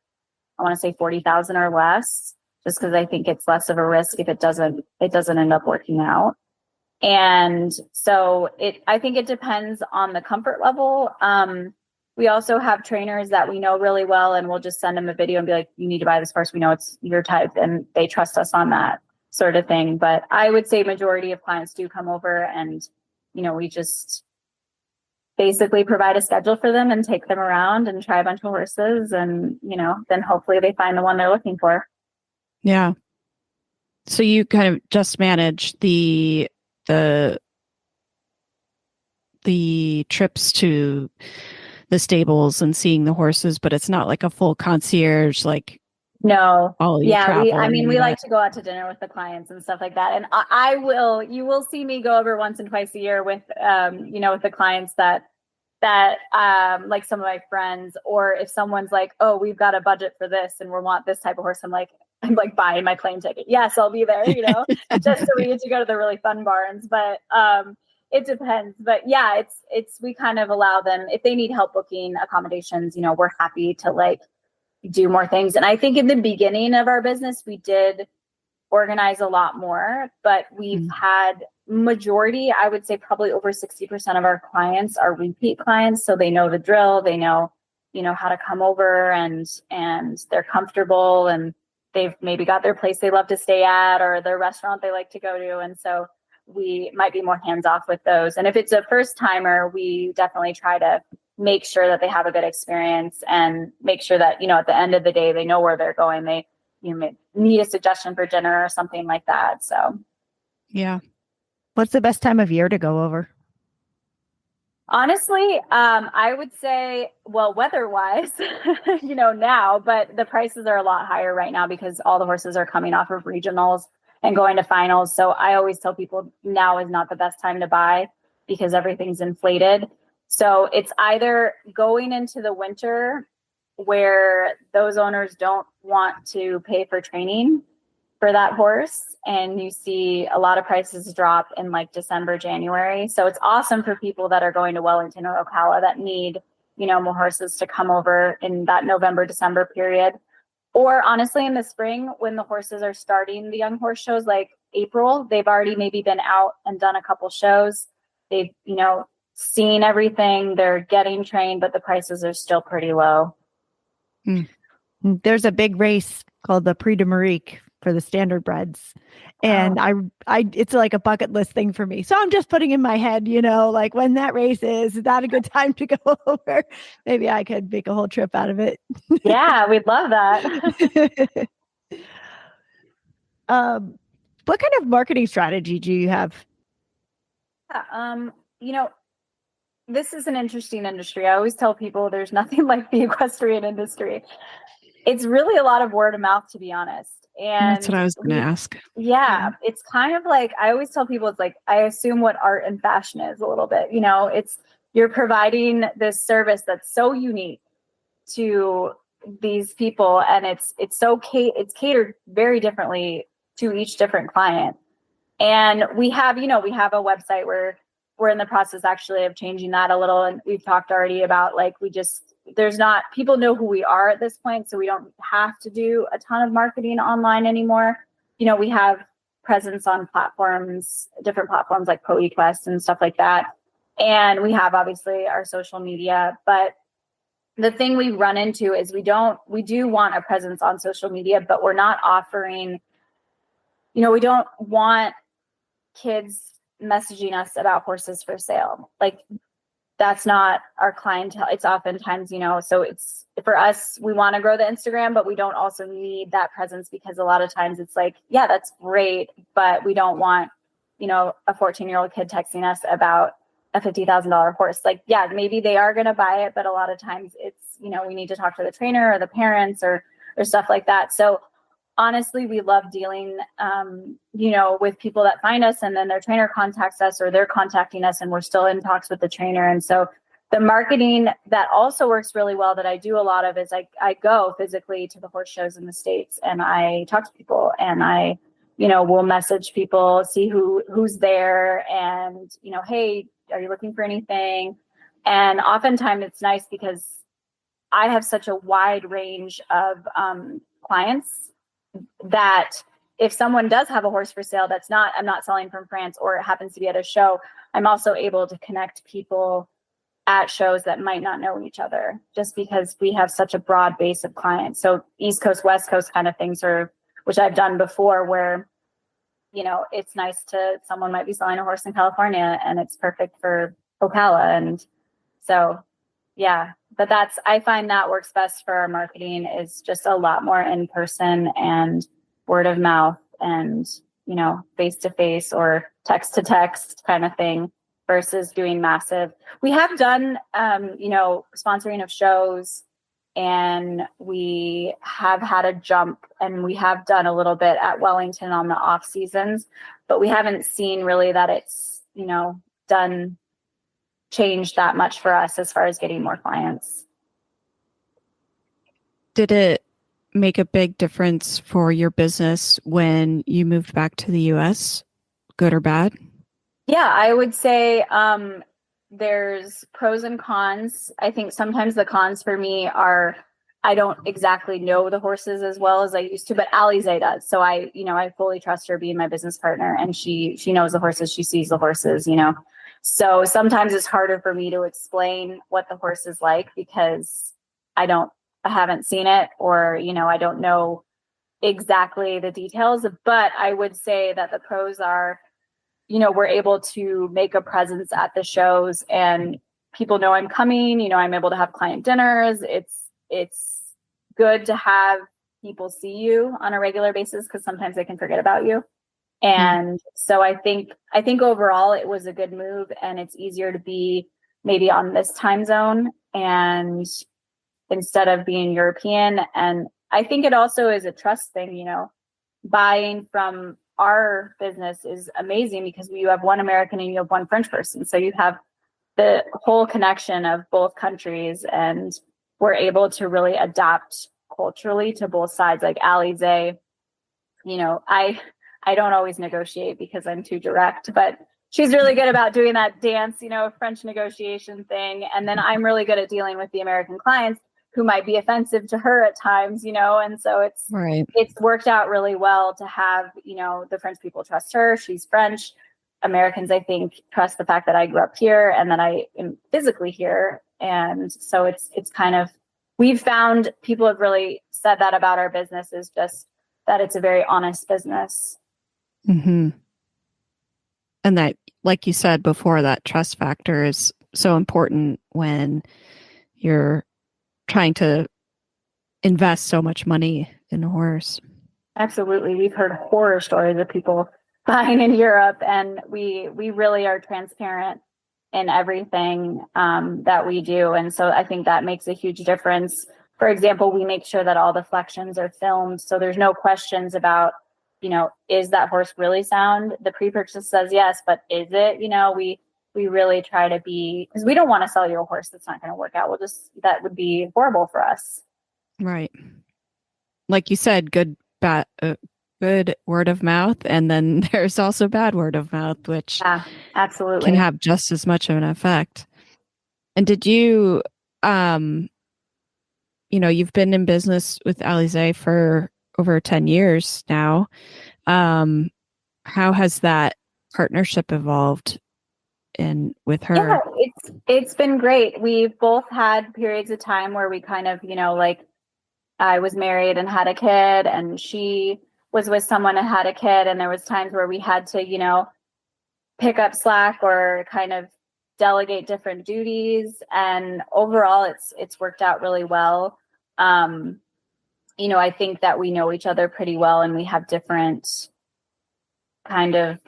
I want to say 40,000 or less, just because I think it's less of a risk if it doesn't end up working out. And so I think it depends on the comfort level. We also have trainers that we know really well, and we'll just send them a video and be like, you need to buy this horse. We know it's your type, and they trust us on that sort of thing. But I would say majority of clients do come over, and, we just basically provide a schedule for them and take them around and try a bunch of horses. And, then hopefully they find the one they're looking for. Yeah. So you kind of just manage the trips to the stables and seeing the horses, but it's not like a full concierge, like, no. all you Yeah, travel. we like to go out to dinner with the clients and stuff like that. And you will see me go over once and twice a year with, with the clients that like some of my friends, or if someone's like, oh, we've got a budget for this and we want this type of horse. I'm like buying my plane ticket. Yes, I'll be there, just so we get to go to the really fun barns. But, it depends. But yeah, we kind of allow them, if they need help booking accommodations, we're happy to like do more things. And I think in the beginning of our business, we did organize a lot more, but we've had majority, I would say probably over 60% of our clients are repeat clients. So they know the drill, they know, how to come over, and they're comfortable, and they've maybe got their place they love to stay at, or their restaurant they like to go to. And so we might be more hands off with those. And if it's a first timer, we definitely try to make sure that they have a good experience, and make sure that, at the end of the day, they know where they're going. They, may need a suggestion for dinner or something like that. So, Yeah. What's the best time of year to go over? Honestly, I would say, well, weather-wise, now, but the prices are a lot higher right now because all the horses are coming off of regionals and going to finals. So I always tell people now is not the best time to buy because everything's inflated. So it's either going into the winter where those owners don't want to pay for training for that horse, and you see a lot of prices drop in like December, January. So it's awesome for people that are going to Wellington or Ocala that need, more horses to come over in that November, December period. Or honestly, in the spring, when the horses are starting the young horse shows, like April, they've already maybe been out and done a couple shows. They've, seen everything. They're getting trained, but the prices are still pretty low. There's a big race called the Prix de Marique for the standard breds. And it's like a bucket list thing for me. So I'm just putting in my head, like when that race is that a good time to go over? Maybe I could make a whole trip out of it. Yeah, we'd love that. What kind of marketing strategy do you have? This is an interesting industry. I always tell people there's nothing like the equestrian industry. It's really a lot of word of mouth, to be honest. And That's what I was going to ask. Yeah, it's kind of like, I always tell people, it's like, I assume what art and fashion is a little bit, it's, you're providing this service that's so unique to these people. And it's catered very differently to each different client. And we have a website where we're in the process actually of changing that a little. And we've talked already about people know who we are at this point. So we don't have to do a ton of marketing online anymore. We have presence on different platforms like ProEquest and stuff like that. And we have obviously our social media, but the thing we run into is we do want a presence on social media, but we're not offering, we don't want kids messaging us about horses for sale. Like, that's not our clientele. It's oftentimes, so it's, for us, we want to grow the Instagram, but we don't also need that presence, because a lot of times it's like, yeah, that's great, but we don't want, a 14-year-old kid texting us about a $50,000 horse. Like, yeah, maybe they are going to buy it, but a lot of times it's, we need to talk to the trainer or the parents or stuff like that. So honestly, we love dealing, with people that find us and then their trainer contacts us, or they're contacting us and we're still in talks with the trainer. And so the marketing that also works really well, that I do a lot of, is I go physically to the horse shows in the States and I talk to people, and I, will message people, see who's there, and, hey, are you looking for anything? And oftentimes it's nice because I have such a wide range of clients, that if someone does have a horse for sale I'm not selling from France, or it happens to be at a show, I'm also able to connect people at shows that might not know each other, just because we have such a broad base of clients. So East Coast, West Coast kind of things, which I've done before, where, it's nice someone might be selling a horse in California and it's perfect for Ocala. And so, yeah, but I find that works best for our marketing, is just a lot more in person and word of mouth and, face to face or text to text kind of thing, versus doing massive. We have done, sponsoring of shows, and we have had a jump, and we have done a little bit at Wellington on the off seasons, but we haven't seen really that it's, changed that much for us as far as getting more clients. Did it make a big difference for your business when you moved back to the US, good or bad? Yeah, I would say there's pros and cons. I think sometimes the cons for me are, I don't exactly know the horses as well as I used to, but Alize does. So I fully trust her being my business partner, and she knows the horses, she sees the horses, So sometimes it's harder for me to explain what the horse is like, because I haven't seen it, or, I don't know exactly the details. But I would say that the pros are, we're able to make a presence at the shows, and people know I'm coming. I'm able to have client dinners. It's good to have people see you on a regular basis, because sometimes they can forget about you. And so I think overall it was a good move, and it's easier to be maybe on this time zone and instead of being European. And I think it also is a trust thing, buying from our business is amazing, because you have one American and you have one French person. So you have the whole connection of both countries, and we're able to really adapt culturally to both sides. Like Alize, I don't always negotiate because I'm too direct, but she's really good about doing that dance, French negotiation thing. And then I'm really good at dealing with the American clients who might be offensive to her at times, and so it's worked out really well to have, the French people trust her. She's French. Americans, I think, trust the fact that I grew up here and that I am physically here. And so it's kind of, we've found people have really said that about our business, is just that it's a very honest business. Mm-hmm. And that, like you said before, that trust factor is so important when you're trying to invest so much money in a horse. Absolutely. We've heard horror stories of people buying in Europe, and we really are transparent in everything that we do. And so I think that makes a huge difference for example, we make sure that all the flexions are filmed. So there's no questions about, is that horse really sound? The pre-purchase says yes, but is it? We really try to be, because we don't want to sell you a horse that's not going to work out. That would be horrible for us. Right. Like you said, good word of mouth. And then there's also bad word of mouth, which absolutely can have just as much of an effect. And did you, you've been in business with Alizé for over 10 years now. How has that partnership evolved with her? Yeah, it's been great. We've both had periods of time where we kind of, like I was married and had a kid, and she was with someone and had a kid, and there was times where we had to, pick up slack or kind of delegate different duties. And overall, it's worked out really well. I think that we know each other pretty well, and we have different kind of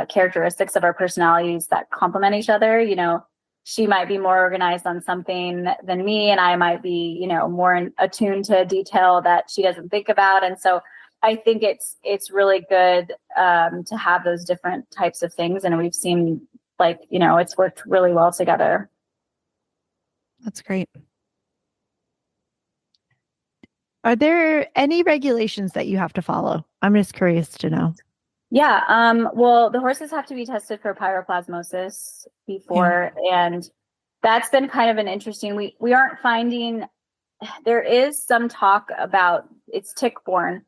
characteristics of our personalities that complement each other. She might be more organized on something than me, and I might be, more attuned to detail that she doesn't think about. And so I think it's really good to have those different types of things. And we've seen it's worked really well together. That's great. Are there any regulations that you have to follow? I'm just curious to know. Yeah. Well, the horses have to be tested for pyroplasmosis before, and that's been kind of an interesting, we aren't finding, there is some talk about it's tick-borne,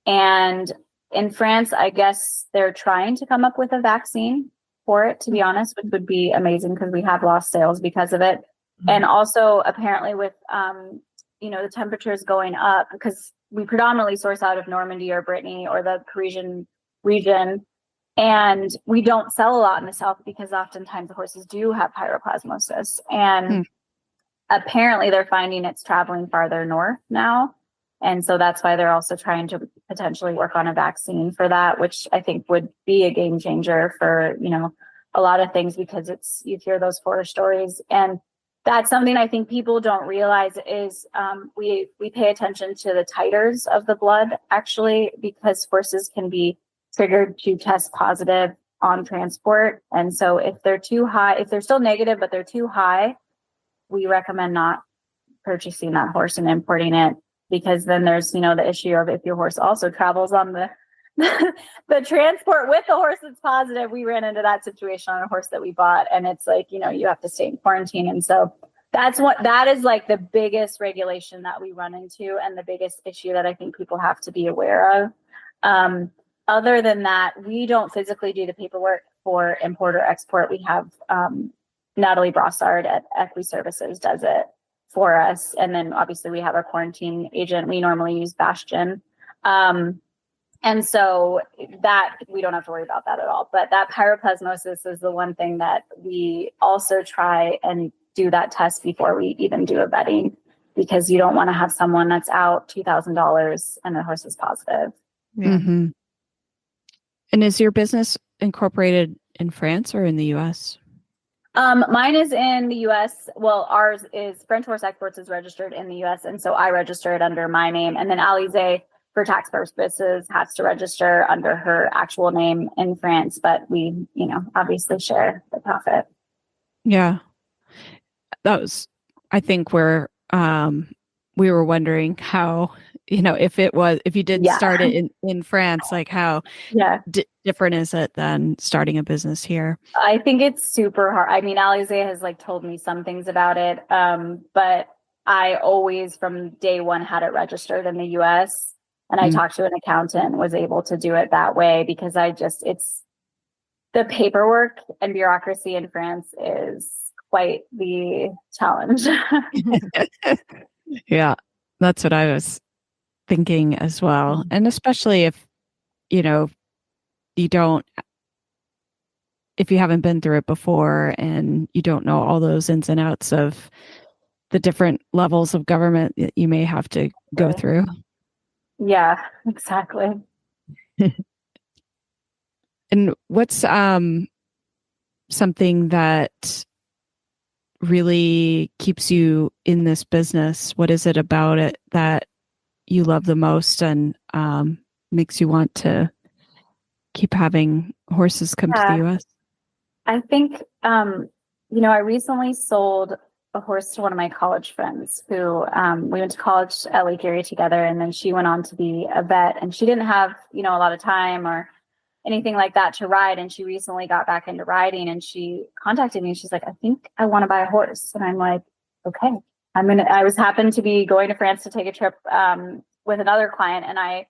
and in France, I guess they're trying to come up with a vaccine for it, to be honest, which would be amazing because we have lost sales because of it. Mm-hmm. And also apparently with, the temperatures going up, because we predominantly source out of Normandy or Brittany or the Parisian region, and we don't sell a lot in the south because oftentimes the horses do have pyroplasmosis, and apparently they're finding it's traveling farther north now, and so that's why they're also trying to potentially work on a vaccine for that, which I think would be a game changer for a lot of things, because you hear those horror stories, and that's something I think people don't realize is we pay attention to the titers of the blood, actually, because horses can be triggered to test positive on transport. And so if they're too high, if they're still negative, but they're too high, we recommend not purchasing that horse and importing it, because then there's, the issue of if your horse also travels on the the transport with the horse that's positive. We ran into that situation on a horse that we bought, and it's like, you have to stay in quarantine. And so that is like the biggest regulation that we run into, and the biggest issue that I think people have to be aware of. Other than that, we don't physically do the paperwork for import or export. We have Natalie Brossard at Equiservices does it for us. And then obviously we have our quarantine agent. We normally use Bastion. And so that we don't have to worry about that at all. But that pyroplasmosis is the one thing that we also try and do that test before we even do a vetting, because you don't want to have someone that's out $2,000 and the horse is positive. Yeah. Mm-hmm. And is your business incorporated in France or in the U.S.? Mine is in the U.S. Well, ours is French Horse Exports is registered in the U.S. And so I register it under my name. And then Alizé, for tax purposes, has to register under her actual name in France. But we, obviously share the profit. Yeah. That was, I think, where we were wondering how, if you did start it in France, like how different is it than starting a business here? I think it's super hard. I mean, Alizé has told me some things about it, but I always from day one had it registered in the US, and I talked to an accountant and was able to do it that way, because it's the paperwork and bureaucracy in France is quite the challenge. Yeah, that's what I was thinking as well. And especially if, if you haven't been through it before and you don't know all those ins and outs of the different levels of government that you may have to go through. Yeah, exactly. And what's something that really keeps you in this business? What is it about it that you love the most and makes you want to keep having horses come to the U.S.? I think, I recently sold a horse to one of my college friends who we went to college at Lake Erie together, and then she went on to be a vet, and she didn't have, a lot of time or anything like that to ride. And she recently got back into riding, and she contacted me. She's like, I think I want to buy a horse. And I'm like, okay, I was happened to be going to France to take a trip with another client, and I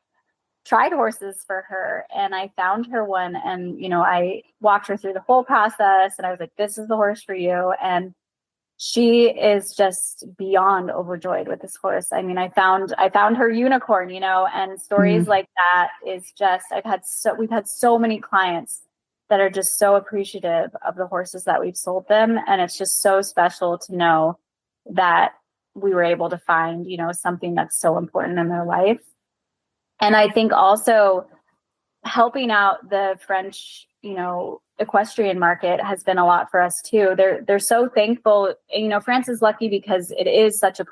tried horses for her, and I found her one, and I walked her through the whole process, and I was like, this is the horse for you. And she is just beyond overjoyed with this horse. I mean, I found her unicorn, and stories like that is just, we've had so many clients that are just so appreciative of the horses that we've sold them. And it's just so special to know that we were able to find, something that's so important in their life. And I think also helping out the French, equestrian market has been a lot for us too. They're so thankful. France is lucky because it is such a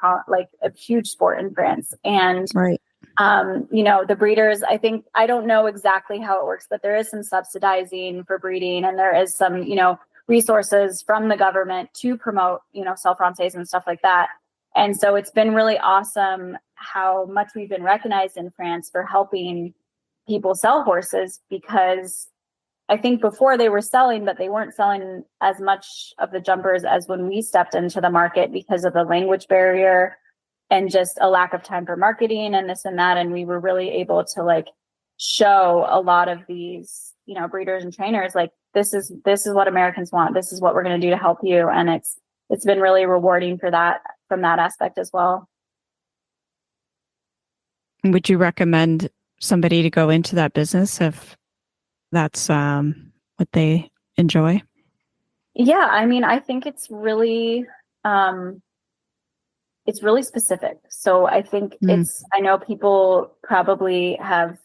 huge sport in France. And, right. The breeders, I don't know exactly how it works, but there is some subsidizing for breeding, and there is some, resources from the government to promote, self-français and stuff like that. And so it's been really awesome how much we've been recognized in France for helping people sell horses, because I think before they were selling, but they weren't selling as much of the jumpers as when we stepped into the market because of the language barrier and just a lack of time for marketing and this and that. And we were really able to show a lot of these, breeders and trainers, this is what Americans want. This is what we're going to do to help you. And it's been really rewarding from that aspect as well. Would you recommend somebody to go into that business if that's what they enjoy? Yeah, I think it's really specific. So I think I know people probably have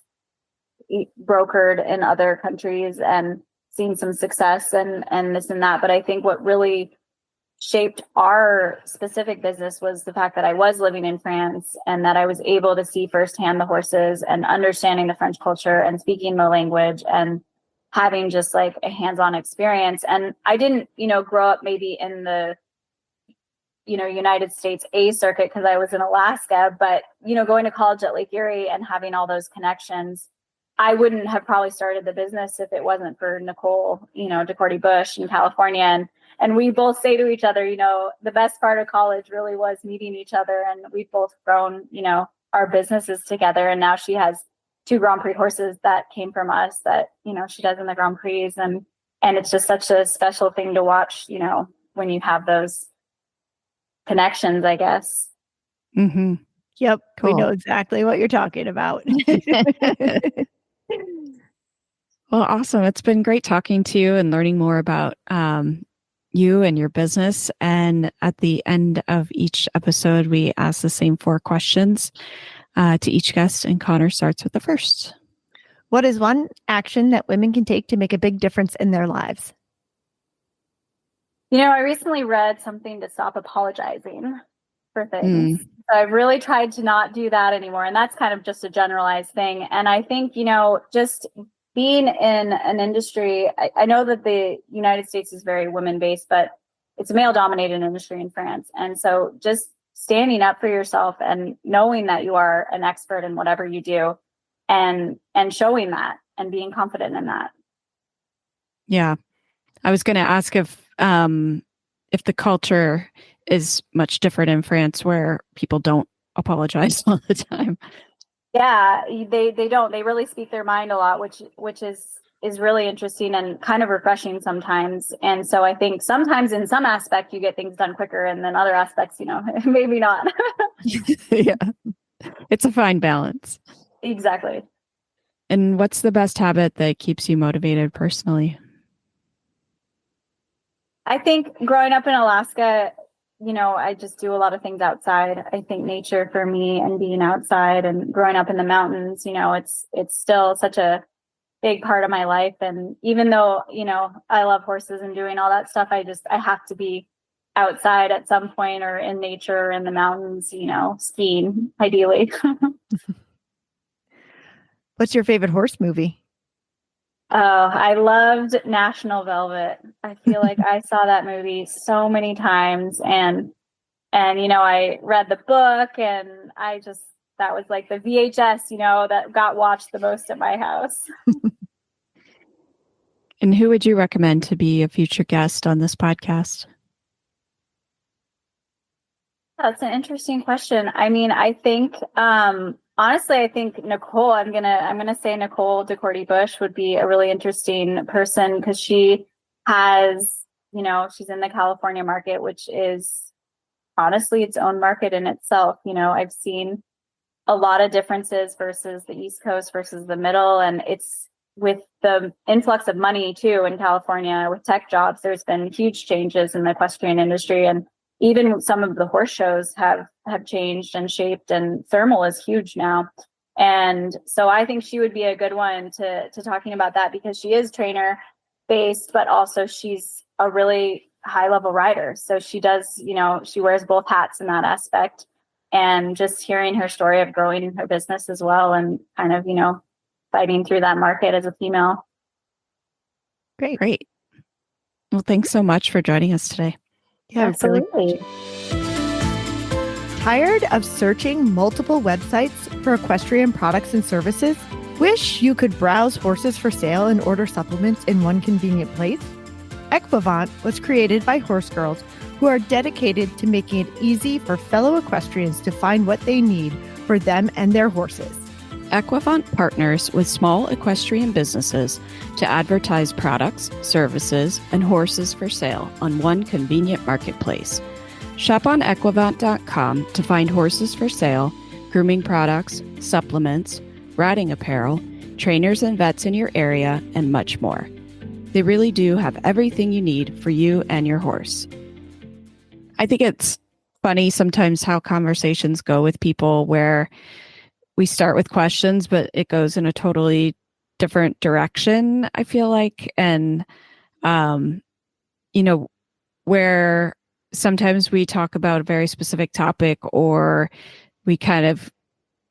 brokered in other countries and seen some success and this and that. But I think what really shaped our specific business was the fact that I was living in France and that I was able to see firsthand the horses and understanding the French culture and speaking the language and having just a hands-on experience. And I didn't, grow up maybe in the, United States A circuit because I was in Alaska, but, going to college at Lake Erie and having all those connections, I wouldn't have probably started the business if it wasn't for Nicole, DeCourty Bush in California. And we both say to each other, the best part of college really was meeting each other. And we've both grown, our businesses together. And now she has 2 Grand Prix horses that came from us that, she does in the Grand Prix. And it's just such a special thing to watch, when you have those connections, I guess. Mm-hmm. Yep. Cool. We know exactly what you're talking about. Well, awesome. It's been great talking to you and learning more about you and your business. And at the end of each episode, we ask the same 4 questions to each guest, and Connor starts with the first. What is one action that women can take to make a big difference in their lives? I recently read something to stop apologizing for things. So I've really tried to not do that anymore. And that's kind of just a generalized thing. And I think, just being in an industry, I know that the United States is very women-based, but it's a male-dominated industry in France. And so just standing up for yourself and knowing that you are an expert in whatever you do and showing that and being confident in that. Yeah. I was going to ask if the culture is much different in France where people don't apologize all the time. Yeah, they don't. They really speak their mind a lot, which is really interesting and kind of refreshing sometimes. And so I think sometimes in some aspect you get things done quicker, and then other aspects, maybe not. Yeah, it's a fine balance. Exactly. And what's the best habit that keeps you motivated personally? I think growing up in Alaska, I just do a lot of things outside. I think nature for me and being outside and growing up in the mountains, it's still such a big part of my life. And even though, I love horses and doing all that stuff, I have to be outside at some point or in nature or in the mountains, skiing, ideally. What's your favorite horse movie? Oh, I loved National Velvet. I feel like I saw that movie so many times, and I read the book, and that was like the VHS, that got watched the most at my house. And who would you recommend to be a future guest on this podcast? That's an interesting question. I mean, I think honestly, I think Nicole. I'm gonna say Nicole DeCourty Bush would be a really interesting person because she has, she's in the California market, which is honestly its own market in itself. I've seen a lot of differences versus the East Coast versus the middle, and it's with the influx of money too in California with tech jobs. There's been huge changes in the equestrian industry, and even some of the horse shows have changed and shaped, and thermal is huge now. And so I think she would be a good one to talking about that because she is trainer based, but also she's a really high level rider. So she does, she wears both hats in that aspect. And just hearing her story of growing her business as well and kind of, fighting through that market as a female. Great. Well, thanks so much for joining us today. Yeah, absolutely. Tired of searching multiple websites for equestrian products and services? Wish you could browse horses for sale and order supplements in one convenient place? Equivant was created by horse girls who are dedicated to making it easy for fellow equestrians to find what they need for them and their horses. Equivant partners with small equestrian businesses to advertise products, services, and horses for sale on one convenient marketplace. Shop on equivant.com to find horses for sale, grooming products, supplements, riding apparel, trainers and vets in your area, and much more. They really do have everything you need for you and your horse. I think it's funny sometimes how conversations go with people where we start with questions, but it goes in a totally different direction, I feel like. And, where sometimes we talk about a very specific topic or we kind of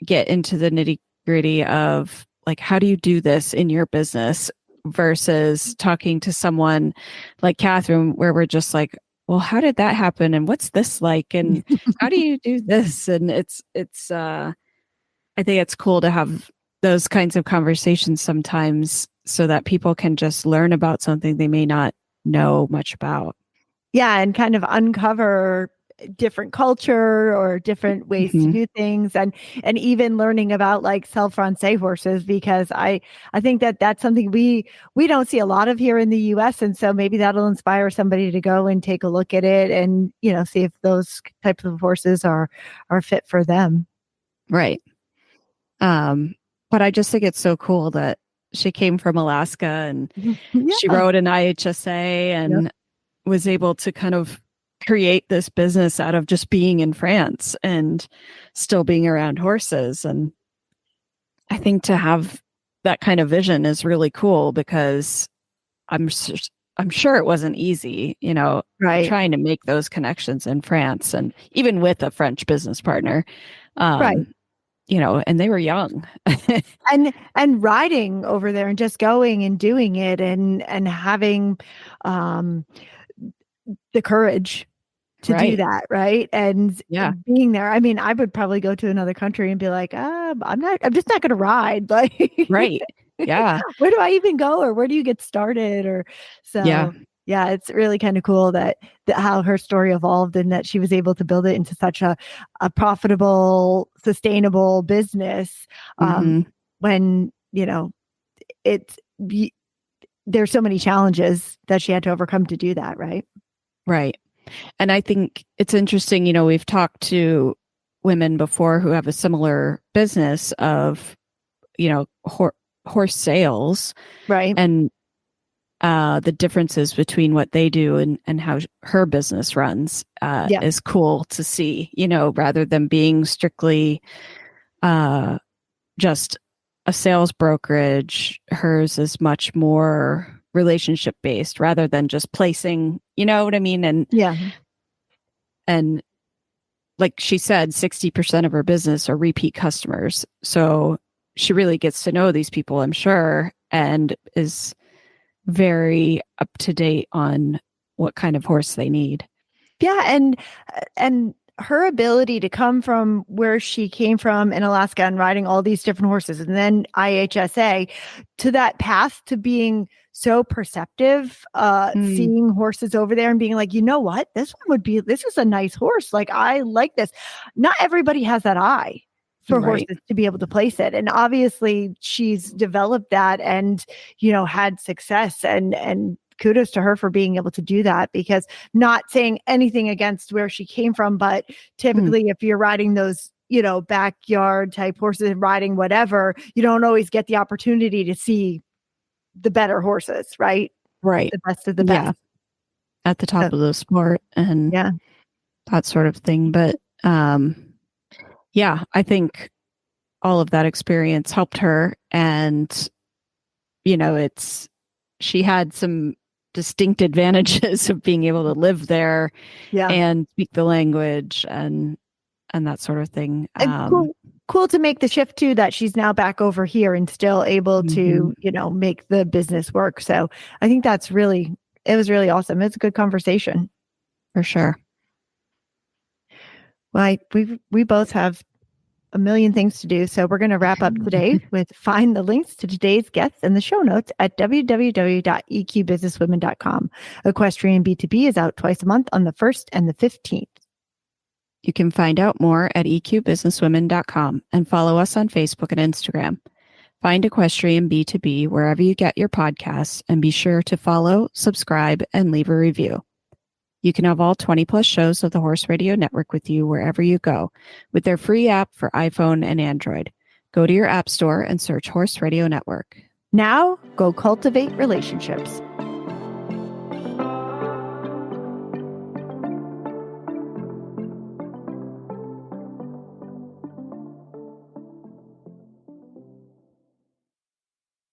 get into the nitty gritty of like, how do you do this in your business versus talking to someone like Katherine, where we're just like, well, how did that happen? And what's this like? And how do you do this? And I think it's cool to have those kinds of conversations sometimes so that people can just learn about something they may not know much about. Yeah, and kind of uncover different culture or different ways to do things, and even learning about like Celle Francais horses, because I think that that's something we don't see a lot of here in the US, and so maybe that'll inspire somebody to go and take a look at it and see if those types of horses are fit for them. Right. But I just think it's so cool that she came from Alaska and she rode an IHSA and was able to kind of create this business out of just being in France and still being around horses. And I think to have that kind of vision is really cool because I'm sure it wasn't easy, right, trying to make those connections in France and even with a French business partner. Right. And they were young and riding over there and just going and doing it and having the courage to do that. Right. And being there. I mean, I would probably go to another country and be like, I'm just not going to ride. Like, right. Yeah. Where do I even go? Or where do you get started? Or so. Yeah, it's really kind of cool that how her story evolved and that she was able to build it into such a profitable, sustainable business. When, there's so many challenges that she had to overcome to do that. Right. Right. And I think it's interesting, we've talked to women before who have a similar business of, horse sales. Right. And the differences between what they do and how her business runs is cool to see, rather than being strictly just a sales brokerage. Hers is much more relationship based rather than just placing, you know what I mean? And And like she said, 60% of her business are repeat customers. So she really gets to know these people, I'm sure, and is very up to date on what kind of horse they need. Yeah, and her ability to come from where she came from in Alaska and riding all these different horses, and then IHSA, to that path to being so perceptive, seeing horses over there and being like, you know what, this is a nice horse. Like, I like this. Not everybody has that eye for horses to be able to place it. And obviously she's developed that and, had success, and kudos to her for being able to do that, because not saying anything against where she came from, but typically if you're riding those, backyard type horses, riding whatever, you don't always get the opportunity to see the better horses, right? Right. The best of the best. Yeah. At the top of the sport and that sort of thing. But yeah, I think all of that experience helped her. And, she had some distinct advantages of being able to live there and speak the language and that sort of thing. Cool to make the shift too, that she's now back over here and still able to, make the business work. So I think it was really awesome. It's a good conversation. For sure. Well, we both have a million things to do. So we're going to wrap up today with find the links to today's guests in the show notes at www.eqbusinesswomen.com. Equestrian B2B is out twice a month on the 1st and the 15th. You can find out more at eqbusinesswomen.com and follow us on Facebook and Instagram. Find Equestrian B2B wherever you get your podcasts, and be sure to follow, subscribe, and leave a review. You can have all 20 plus shows of the Horse Radio Network with you wherever you go with their free app for iPhone and Android. Go to your app store and search Horse Radio Network. Now, go cultivate relationships.